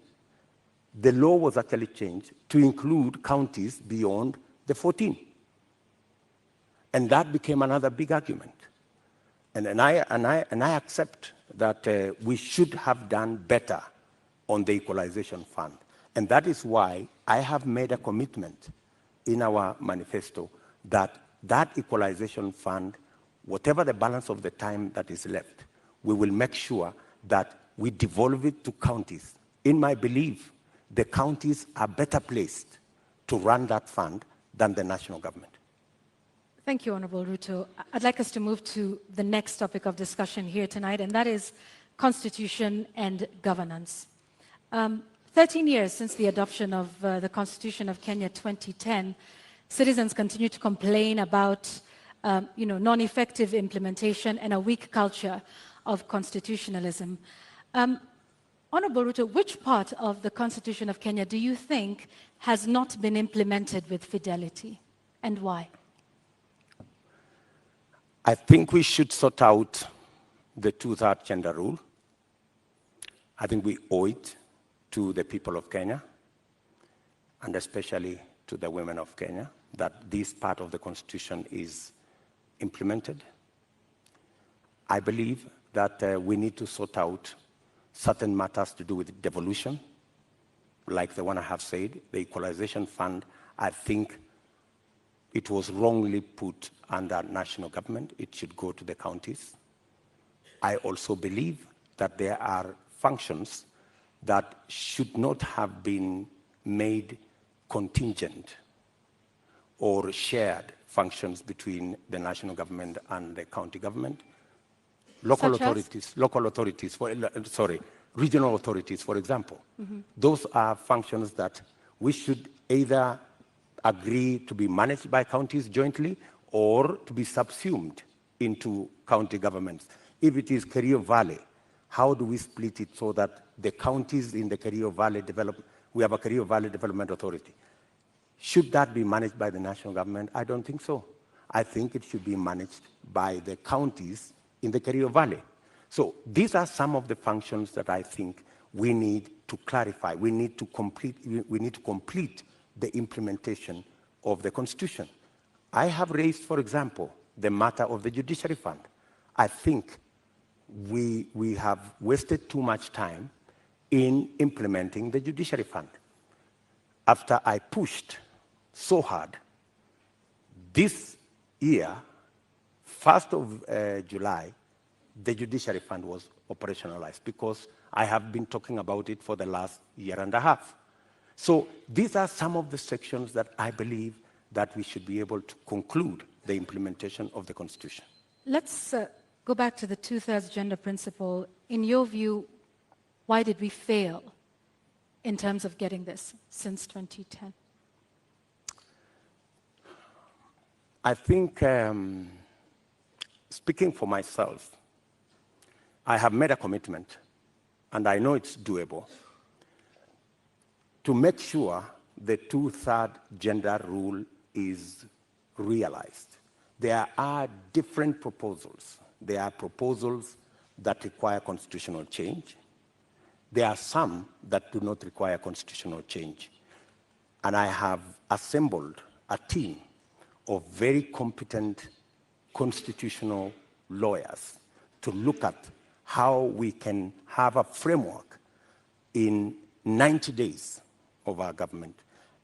the law was actually changed to include counties beyond the 14. And that became another big argument. And I accept that we should have done better on the equalization fund. And that is why I have made a commitment in our manifesto that that equalization fund, whatever the balance of the time that is left, we will make sure that we devolve it to counties. In my belief, the counties are better placed to run that fund than the national government. Thank you, Honorable Ruto. I'd like us to move to the next topic of discussion here tonight, and that is constitution and governance. 13 years since the adoption of the Constitution of Kenya 2010, citizens continue to complain about non-effective implementation and a weak culture of constitutionalism. Honorable Ruto, which part of the Constitution of Kenya do you think has not been implemented with fidelity, and why? I think we should sort out the two-third gender rule. I think we owe it to the people of Kenya, and especially to the women of Kenya, that this part of the Constitution is implemented. I believe that we need to sort out certain matters to do with devolution, like the one I have said, the equalization fund. I think it was wrongly put under national government. It should go to the counties. I also believe that there are functions that should not have been made contingent or shared functions between the national government and the county government. Local authorities, regional authorities, for example. Those are functions that we should either agree to be managed by counties jointly or to be subsumed into county governments. If it is Kerio Valley, how do we split it so that the counties in the Kerio Valley develop, we have a Kerio Valley Development Authority. Should that be managed by the national government? I don't think so. I think it should be managed by the counties in the Kerio Valley. So these are some of the functions that I think we need to clarify. We need to complete the implementation of the Constitution. I have raised, for example, the matter of the Judiciary Fund. I think we have wasted too much time in implementing the Judiciary Fund. After I pushed so hard, this year, 1st of July, the Judiciary Fund was operationalized because I have been talking about it for the last year and a half. So these are some of the sections that I believe that we should be able to conclude the implementation of the Constitution. Let's go back to the two-thirds gender principle. In your view, why did we fail in terms of getting this since 2010? I think, speaking for myself, I have made a commitment, and I know it's doable, to make sure the two-thirds gender rule is realized. There are different proposals. There are proposals that require constitutional change. There are some that do not require constitutional change. And I have assembled a team of very competent constitutional lawyers to look at how we can have a framework in 90 days of our government,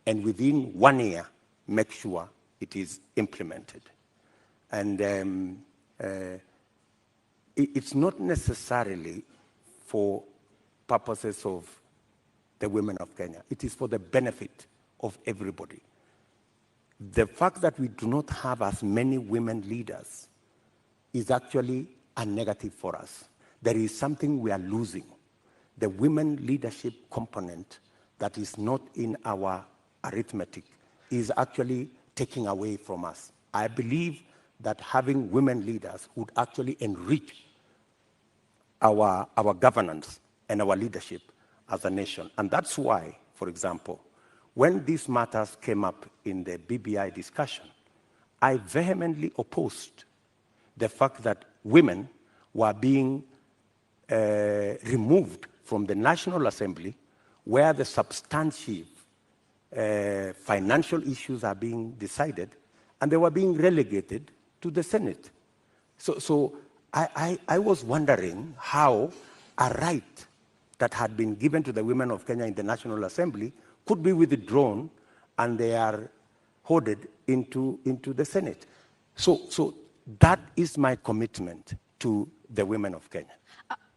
and within 1 year, make sure it is implemented. And it's not necessarily for purposes of the women of Kenya. It is for the benefit of everybody. The fact that we do not have as many women leaders is actually a negative for us. There is something we are losing. The women leadership component that is not in our arithmetic is actually taking away from us. I believe that having women leaders would actually enrich our governance and our leadership as a nation. And that's why, for example, when these matters came up in the BBI discussion, I vehemently opposed the fact that women were being removed from the National Assembly, where the substantive financial issues are being decided, and they were being relegated to the Senate. So I was wondering how a right that had been given to the women of Kenya in the National Assembly could be withdrawn, and they are hoarded into the Senate. So that is my commitment to the women of Kenya.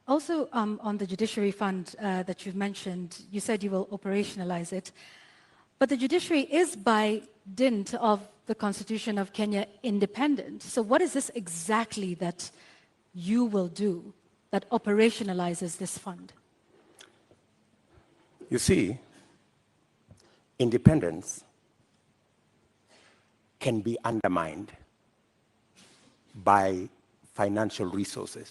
Also, on the judiciary fund that you've mentioned, you said you will operationalize it. But the judiciary is by dint of the Constitution of Kenya independent. So what is this exactly that you will do that operationalizes this fund? You see, independence can be undermined by financial resources.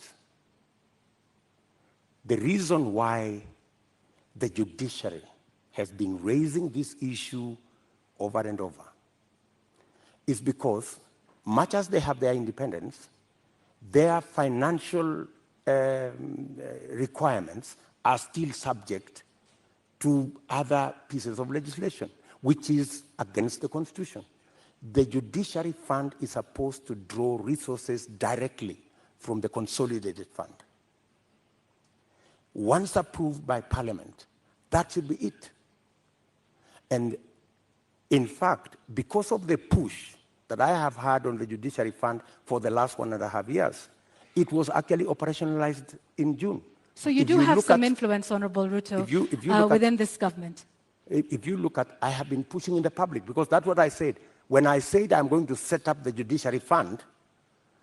The reason why the judiciary has been raising this issue over and over is because, much as they have their independence, their financial requirements are still subject to other pieces of legislation, which is against the Constitution. The judiciary fund is supposed to draw resources directly from the consolidated fund. Once approved by Parliament, that should be it. And in fact, because of the push that I have had on the judiciary fund for the last 1.5 years, it was actually operationalized in June. So you do have some influence, Honorable Ruto, within this government. If you look at, I have been pushing in the public, because that's what I said. When I said I'm going to set up the judiciary fund,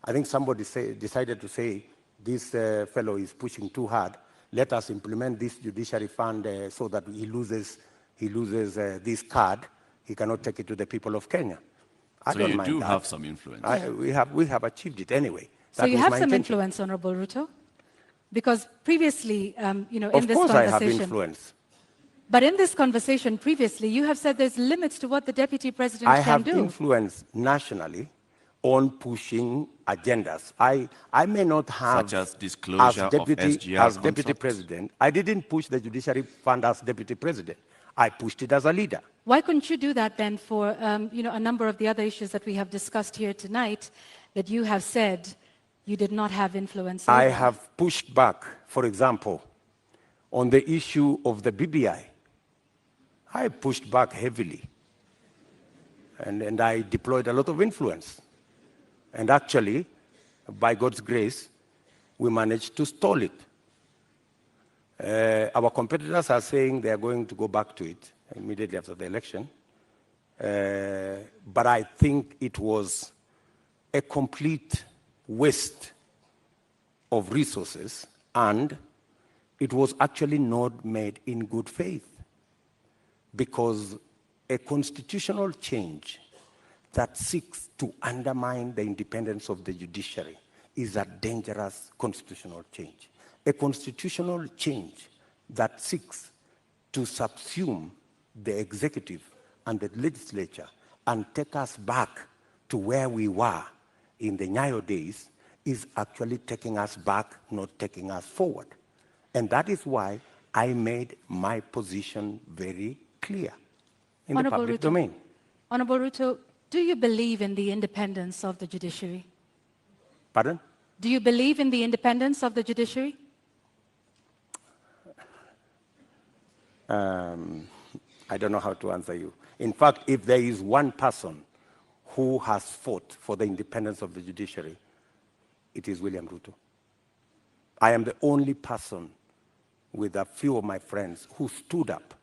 I think somebody decided to say, this fellow is pushing too hard. Let us implement this judiciary fund so that he loses this card. He cannot take it to the people of Kenya. I so don't you mind do that. have some influence. We have achieved it anyway. So you have some influence, Honorable Ruto? Because previously, in this conversation... Of course I have influence. But in this conversation previously, you have said there's limits to what the Deputy President can do. I have influence nationally on pushing agendas. I may not have... Such as disclosure of SGR as Deputy President. I didn't push the judiciary fund as Deputy President. I pushed it as a leader. Why couldn't you do that then for a number of the other issues that we have discussed here tonight that you have said you did not have influence over? I have pushed back, for example, on the issue of the BBI. I pushed back heavily, and I deployed a lot of influence. And actually, by God's grace, we managed to stall it. Our competitors are saying they are going to go back to it immediately after the election. But I think it was a complete waste of resources, and it was actually not made in good faith, because a constitutional change that seeks to undermine the independence of the judiciary is a dangerous constitutional change. A constitutional change that seeks to subsume the executive and the legislature and take us back to where we were in the Nyayo days is actually taking us back, not taking us forward. And that is why I made my position very clear in the public domain. Honorable Ruto, do you believe in the independence of the judiciary? Pardon? Do you believe in the independence of the judiciary? I don't know how to answer you. In fact, if there is one person who has fought for the independence of the judiciary, it is William Ruto. I am the only person with a few of my friends who stood up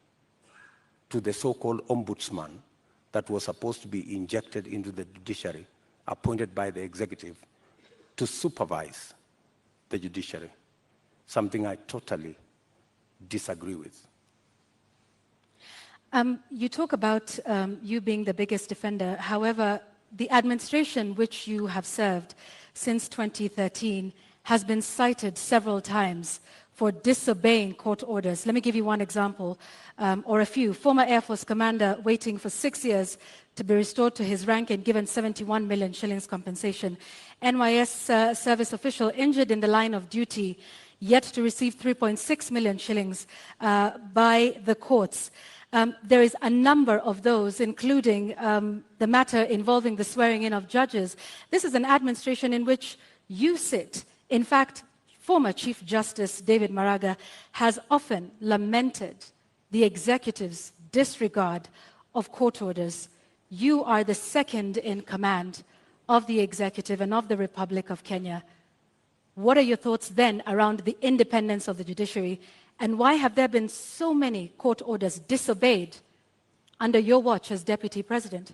to the so-called ombudsman that was supposed to be injected into the judiciary, appointed by the executive, to supervise the judiciary, something I totally disagree with. You talk about you being the biggest defender. However, the administration which you have served since 2013 has been cited several times for disobeying court orders. Let me give you one example, or a few. Former Air Force commander waiting for 6 years to be restored to his rank and given 71 million shillings compensation. NYS service official injured in the line of duty, yet to receive 3.6 million shillings by the courts. There is a number of those, including the matter involving the swearing in of judges. This is an administration in which you sit. In fact, former Chief Justice David Maraga has often lamented the executive's disregard of court orders. You are the second in command of the executive and of the Republic of Kenya. What are your thoughts then around the independence of the judiciary, and why have there been so many court orders disobeyed under your watch as Deputy President?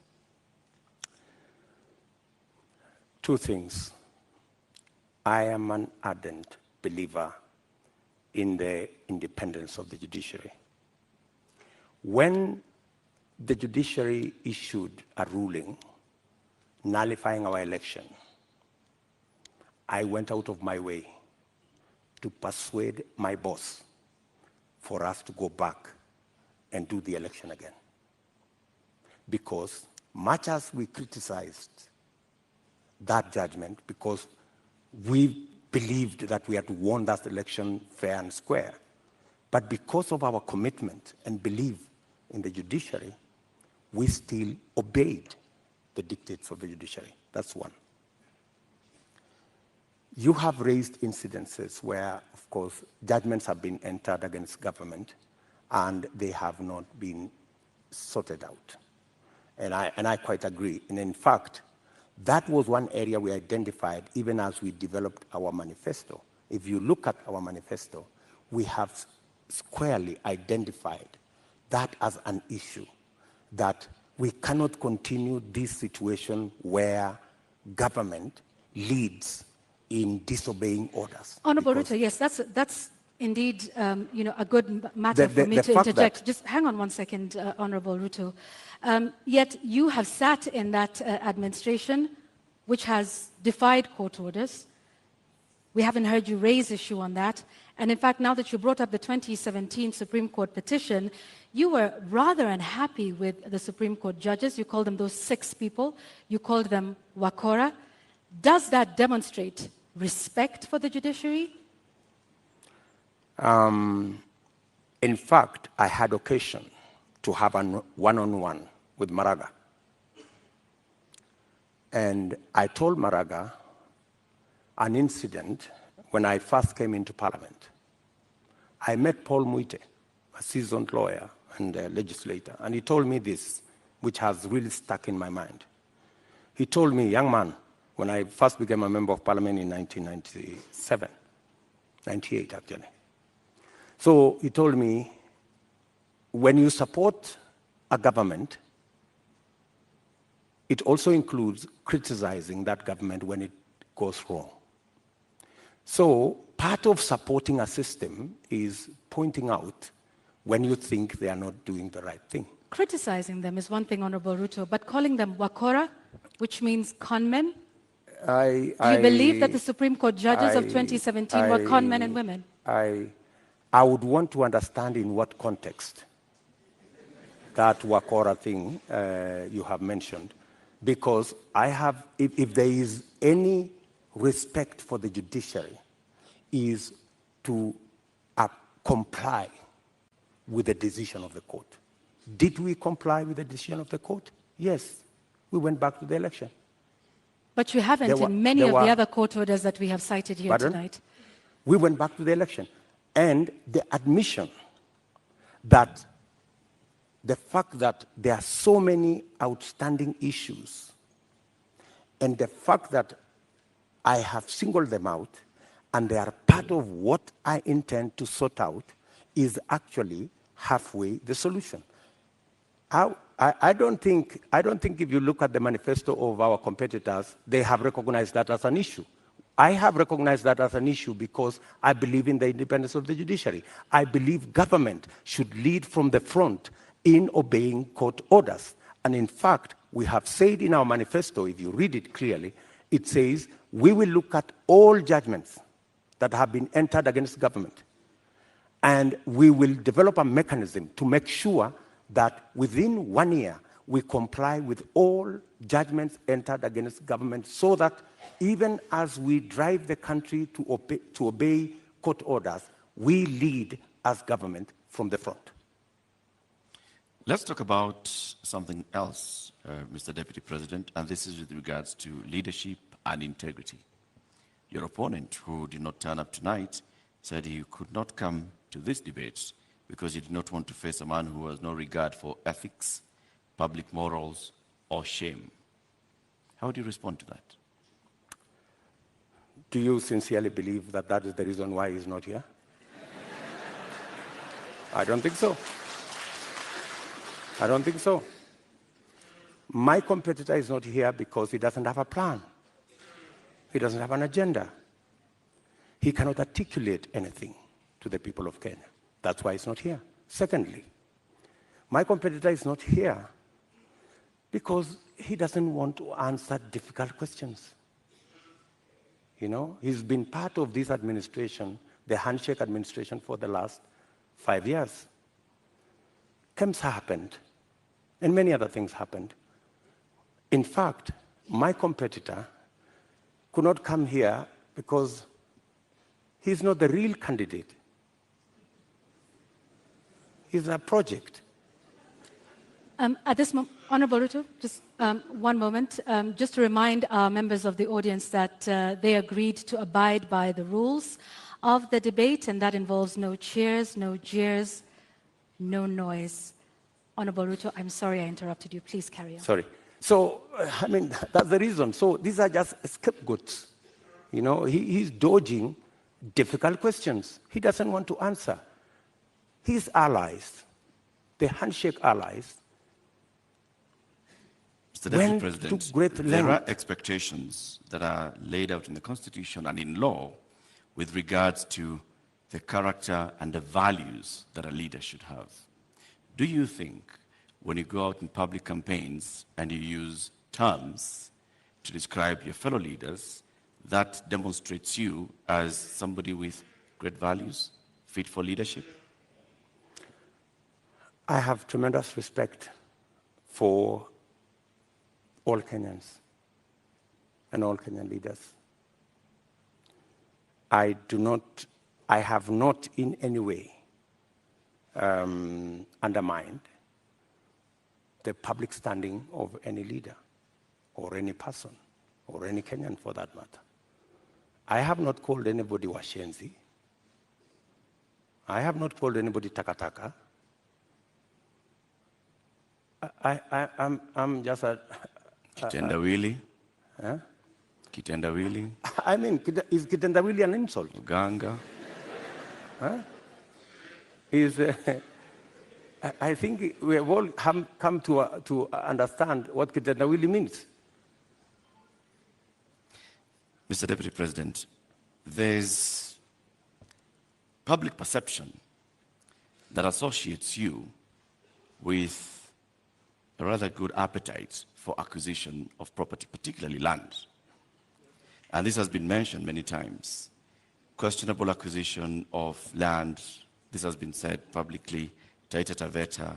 Two things. I am an ardent believer in the independence of the judiciary. When the judiciary issued a ruling nullifying our election, I went out of my way to persuade my boss for us to go back and do the election again. Because much as we criticized that judgment, because we believed that we had won that election fair and square, but because of our commitment and belief in the judiciary, we still obeyed the dictates of the judiciary. That's one. You have raised incidences where, of course, judgments have been entered against government and they have not been sorted out. And I quite agree. And in fact, that was one area we identified even as we developed our manifesto. If you look at our manifesto, we have squarely identified that as an issue, that we cannot continue this situation where government leads in disobeying orders. Honorable Ruto, yes, that's indeed a good matter for me to interject. Just hang on one second, Honorable Ruto. Yet you have sat in that administration which has defied court orders. We haven't heard you raise issue on that. And in fact, now that you brought up the 2017 Supreme Court petition, you were rather unhappy with the Supreme Court judges. You called them those 6 people. You called them wakora. Does that demonstrate respect for the judiciary? In fact, I had occasion to have a one-on-one with Maraga. And I told Maraga an incident when I first came into Parliament. I met Paul Muite, a seasoned lawyer and a legislator, and he told me this, which has really stuck in my mind. He told me, young man, when I first became a member of Parliament in 1997, 98 actually. So he told me, when you support a government, it also includes criticizing that government when it goes wrong. So part of supporting a system is pointing out when you think they are not doing the right thing. Criticizing them is one thing, Honorable Ruto, but calling them wakora, which means conmen? Do you believe that the Supreme Court judges of 2017 were conmen and women? I would want to understand in what context that wakora thing you have mentioned, because I have, if there is any respect for the judiciary, is to comply with the decision of the court. Did we comply with the decision of the court? Yes. We went back to the election. But you haven't in many of the other court orders that we have cited here tonight. We went back to the election. And the admission that the fact that there are so many outstanding issues and the fact that I have singled them out and they are part of what I intend to sort out is actually halfway the solution. I don't think if you look at the manifesto of our competitors, they have recognized that as an issue. I have recognized that as an issue because I believe in the independence of the judiciary. I believe government should lead from the front in obeying court orders. And in fact, we have said in our manifesto, if you read it clearly, it says we will look at all judgments that have been entered against government, and we will develop a mechanism to make sure that within 1 year we comply with all judgments entered against government, so that even as we drive the country to obey court orders, we lead as government from the front. Let's talk about something else, Mr. Deputy President, and this is with regards to leadership and integrity. Your opponent, who did not turn up tonight, said he could not come to this debate because he did not want to face a man who has no regard for ethics, public morals, or shame. How do you respond to that? Do you sincerely believe that that is the reason why he's not here? I don't think so. I don't think so. My competitor is not here because he doesn't have a plan. He doesn't have an agenda. He cannot articulate anything to the people of Kenya. That's why he's not here. Secondly, my competitor is not here because he doesn't want to answer difficult questions. You know, he's been part of this administration, the handshake administration, for the last 5 years. KEMS happened, and many other things happened. In fact, my competitor could not come here because he's not the real candidate. He's a project. At this moment, Honorable RUTO, just one moment. Just to remind our members of the audience that they agreed to abide by the rules of the debate, and that involves no cheers, no jeers, no noise. Honorable RUTO, I'm sorry I interrupted you. Please carry on. Sorry. So, I mean, that's the reason. So these are just scapegoats. You know, he's dodging difficult questions. He doesn't want to answer. His allies, the handshake allies, Mr. Deputy President, great there are length. expectations that are laid out in the Constitution and in law with regards to the character and the values that a leader should have. Do you think when you go out in public campaigns and you use terms to describe your fellow leaders, that demonstrates you as somebody with great values, fit for leadership? I have tremendous respect for all Kenyans and all Kenyan leaders. I have not in any way undermined the public standing of any leader or any person or any Kenyan for that matter. I have not called anybody washenzi. I have not called anybody takataka. I'm just a... Kitendawili? Huh? Kitendawili? I mean, is kitendawili an insult? Uganga? Huh? I think we have all come to understand what kitendawili means. Mr. Deputy President, there's public perception that associates you with a rather good appetite for acquisition of property, particularly land. And this has been mentioned many times. Questionable acquisition of land, this has been said publicly, Taita Taveta,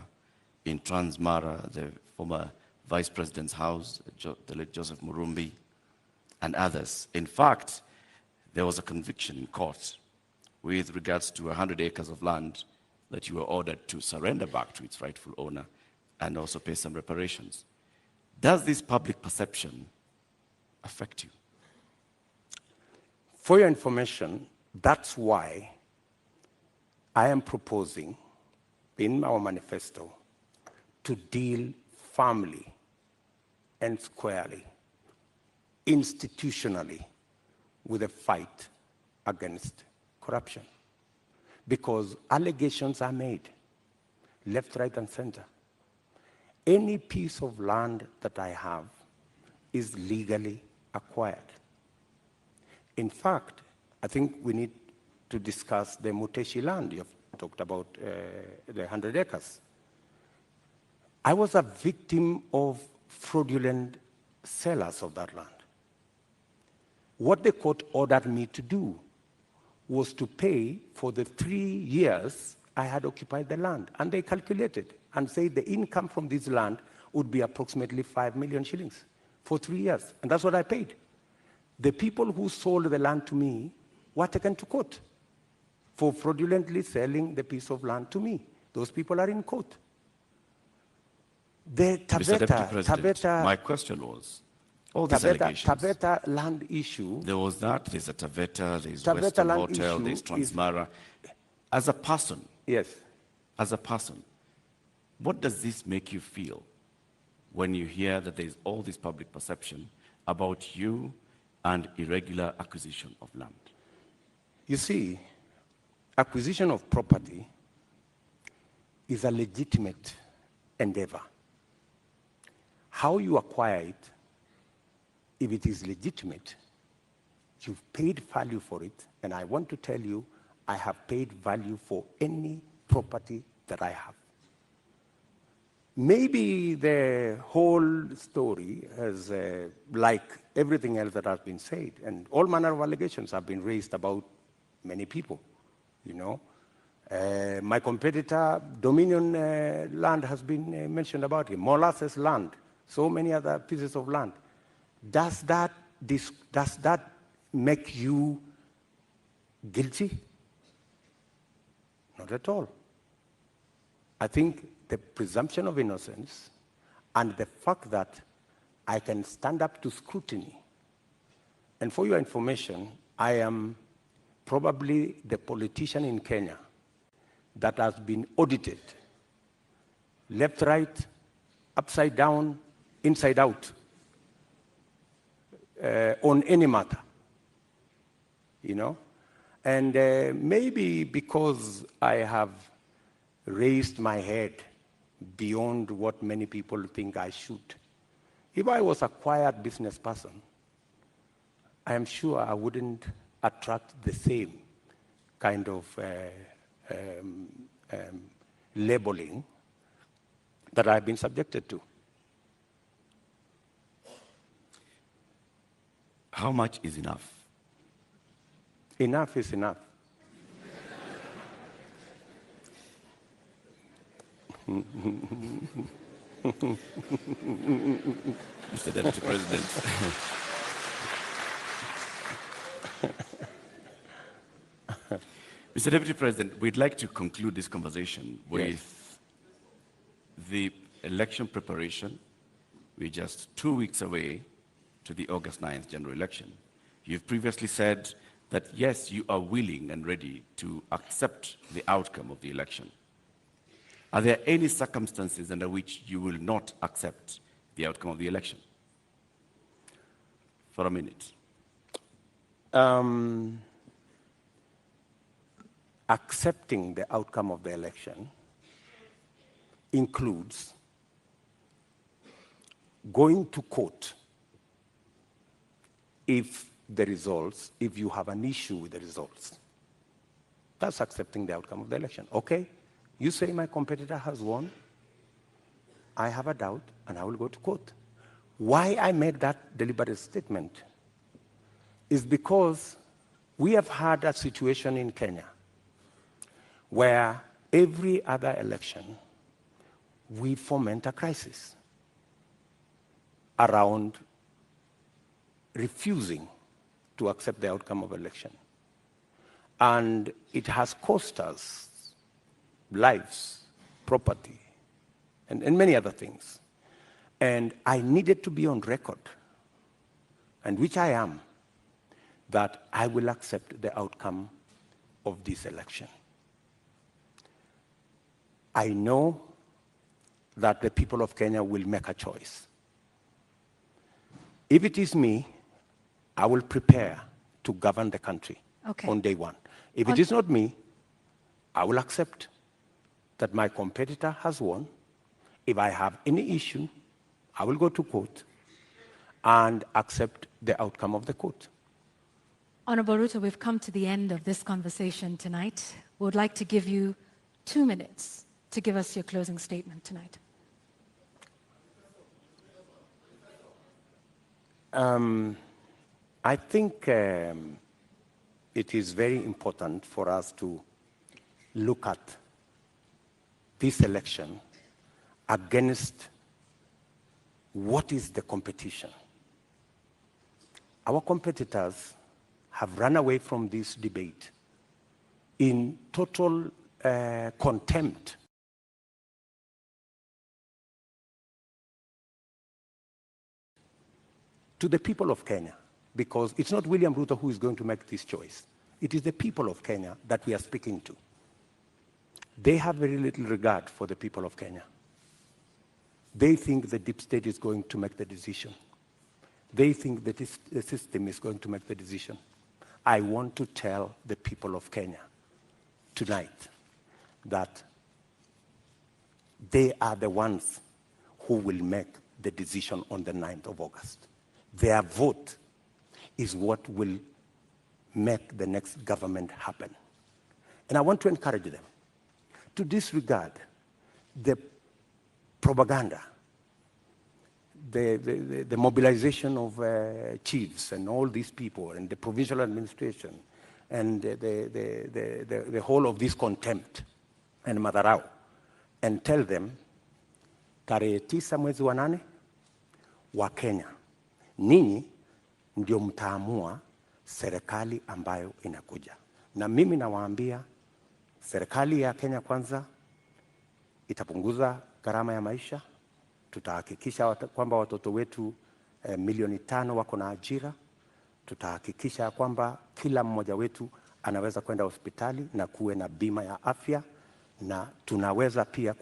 in Transmara, the former Vice President's house, the late Joseph Murumbi, and others. In fact, there was a conviction in court with regards to 100 acres of land that you were ordered to surrender back to its rightful owner and also pay some reparations. Does this public perception affect you? For your information, that's why I am proposing in our manifesto to deal firmly and squarely, institutionally, with a fight against corruption. Because allegations are made, left, right, and center. Any piece of land that I have is legally acquired. In fact, I think we need to discuss the Muteshi land. You've talked about the 100 acres. I was a victim of fraudulent sellers of that land. What the court ordered me to do was to pay for the 3 years I had occupied the land. And they calculated and said the income from this land would be approximately 5 million shillings for 3 years. And that's what I paid. The people who sold the land to me were taken to court for fraudulently selling the piece of land to me. Those people are in court. The Mr. Deputy President, Taveta, my question was, all these allegations. Taveta land issue. There was that, there's a Taveta, there's Taveta Western land Hotel, issue there's Transmara. As a person, Yes. as a person, what does this make you feel when you hear that there's all this public perception about you and irregular acquisition of land? You see, acquisition of property is a legitimate endeavor. How you acquire it, if it is legitimate, you've paid value for it, and I want to tell you, I have paid value for any property that I have. Maybe the whole story has, like everything else that has been said, and all manner of allegations have been raised about many people, you know. My competitor, Dominion land has been mentioned about him, Molasses land, so many other pieces of land. Does that make you guilty? Not at all. I think the presumption of innocence and the fact that I can stand up to scrutiny. And for your information, I am probably the politician in Kenya that has been audited, left, right, upside down, inside out, on any matter, you know? And maybe because I have raised my head beyond what many people think I should. If I was a quiet business person, I am sure I wouldn't attract the same kind of labeling that I've been subjected to. How much is enough? Enough is enough. Mr. Deputy President. Mr. Deputy President, we'd like to conclude this conversation with the election preparation. We're just 2 weeks away to the August 9th general election. You've previously said that, yes, you are willing and ready to accept the outcome of the election. Are there any circumstances under which you will not accept the outcome of the election? For a minute. Accepting the outcome of the election includes going to court if you have an issue with the results. That's accepting the outcome of the election. Okay, you say my competitor has won, I have a doubt, and I will go to court. Why I made that deliberate statement is because we have had a situation in Kenya where every other election we foment a crisis around refusing to accept the outcome of election. And it has cost us lives, property, and many other things. And I needed to be on record, and which I am, that I will accept the outcome of this election. I know that the people of Kenya will make a choice. If it is me, I will prepare to govern the country on day one. If it is not me, I will accept that my competitor has won. If I have any issue, I will go to court and accept the outcome of the court. Honorable RUTO, we've come to the end of this conversation tonight. We would like to give you 2 minutes to give us your closing statement tonight. I think it is very important for us to look at this election against what is the competition. Our competitors have run away from this debate in total contempt to the people of Kenya, because it's not William Ruto who is going to make this choice. It is the people of Kenya that we are speaking to. They have very little regard for the people of Kenya. They think the deep state is going to make the decision. They think that the system is going to make the decision. I want to tell the people of Kenya tonight that they are the ones who will make the decision on the 9th of August. Their vote is what will make the next government happen. And I want to encourage them to disregard the propaganda, the mobilization of chiefs and all these people and the provincial administration and the whole of this contempt and madharau, and tell them, tarehe 9 mwezi wa 8 wa Kenya, ninyi ndio mtaamua serikali ambayo inakuja. Na mimi nawaambia serikali ya Kenya Kwanza itapunguza gharama ya maisha. Tutahakikisha kwamba watoto wetu milioni 5 wako na ajira. Tutahakikisha kwamba kila mmoja wetu anaweza kwenda hospitali na kuwe na bima ya afya, na tunaweza pia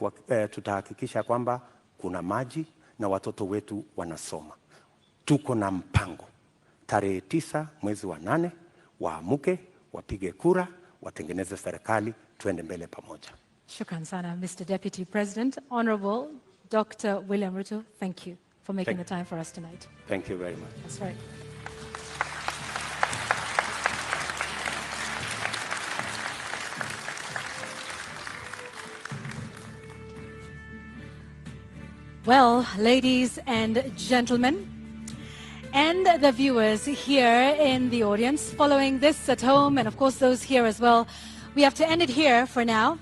tutahakikisha kwamba kuna maji na watoto wetu wanasoma. Tuko na mpango. Tarehe 9 mwezi wa 8 waamuke, wapige kura, watengeneze serikali, tuende mbele pamoja. Shukran sana, Mr. Deputy President. Honorable Dr. William Ruto, thank you for making the time for us tonight. Thank you very much. That's right. Well, ladies and gentlemen, and the viewers here in the audience, following this at home, and of course those here as well, we have to end it here for now.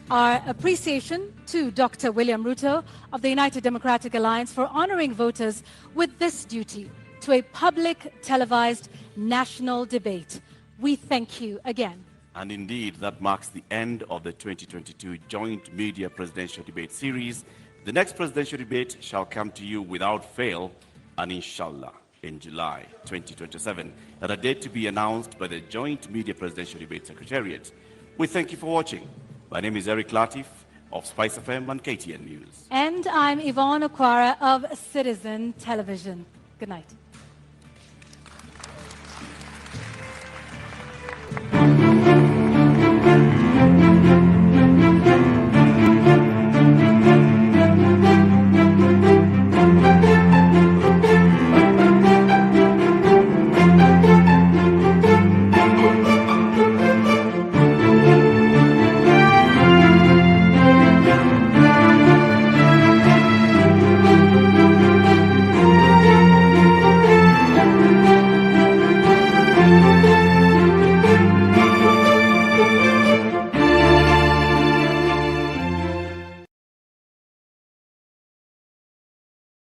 Our appreciation to Dr. William Ruto of the United Democratic Alliance for honoring voters with this duty to a public televised national debate. We thank you again. And indeed, that marks the end of the 2022 Joint Media Presidential Debate Series. The next presidential debate shall come to you without fail, and inshallah, in July 2027, at a date to be announced by the Joint Media Presidential Debate Secretariat. We thank you for watching. My name is Eric Latif of Spice FM and KTN News. And I'm Yvonne Okwara of Citizen Television. Good night.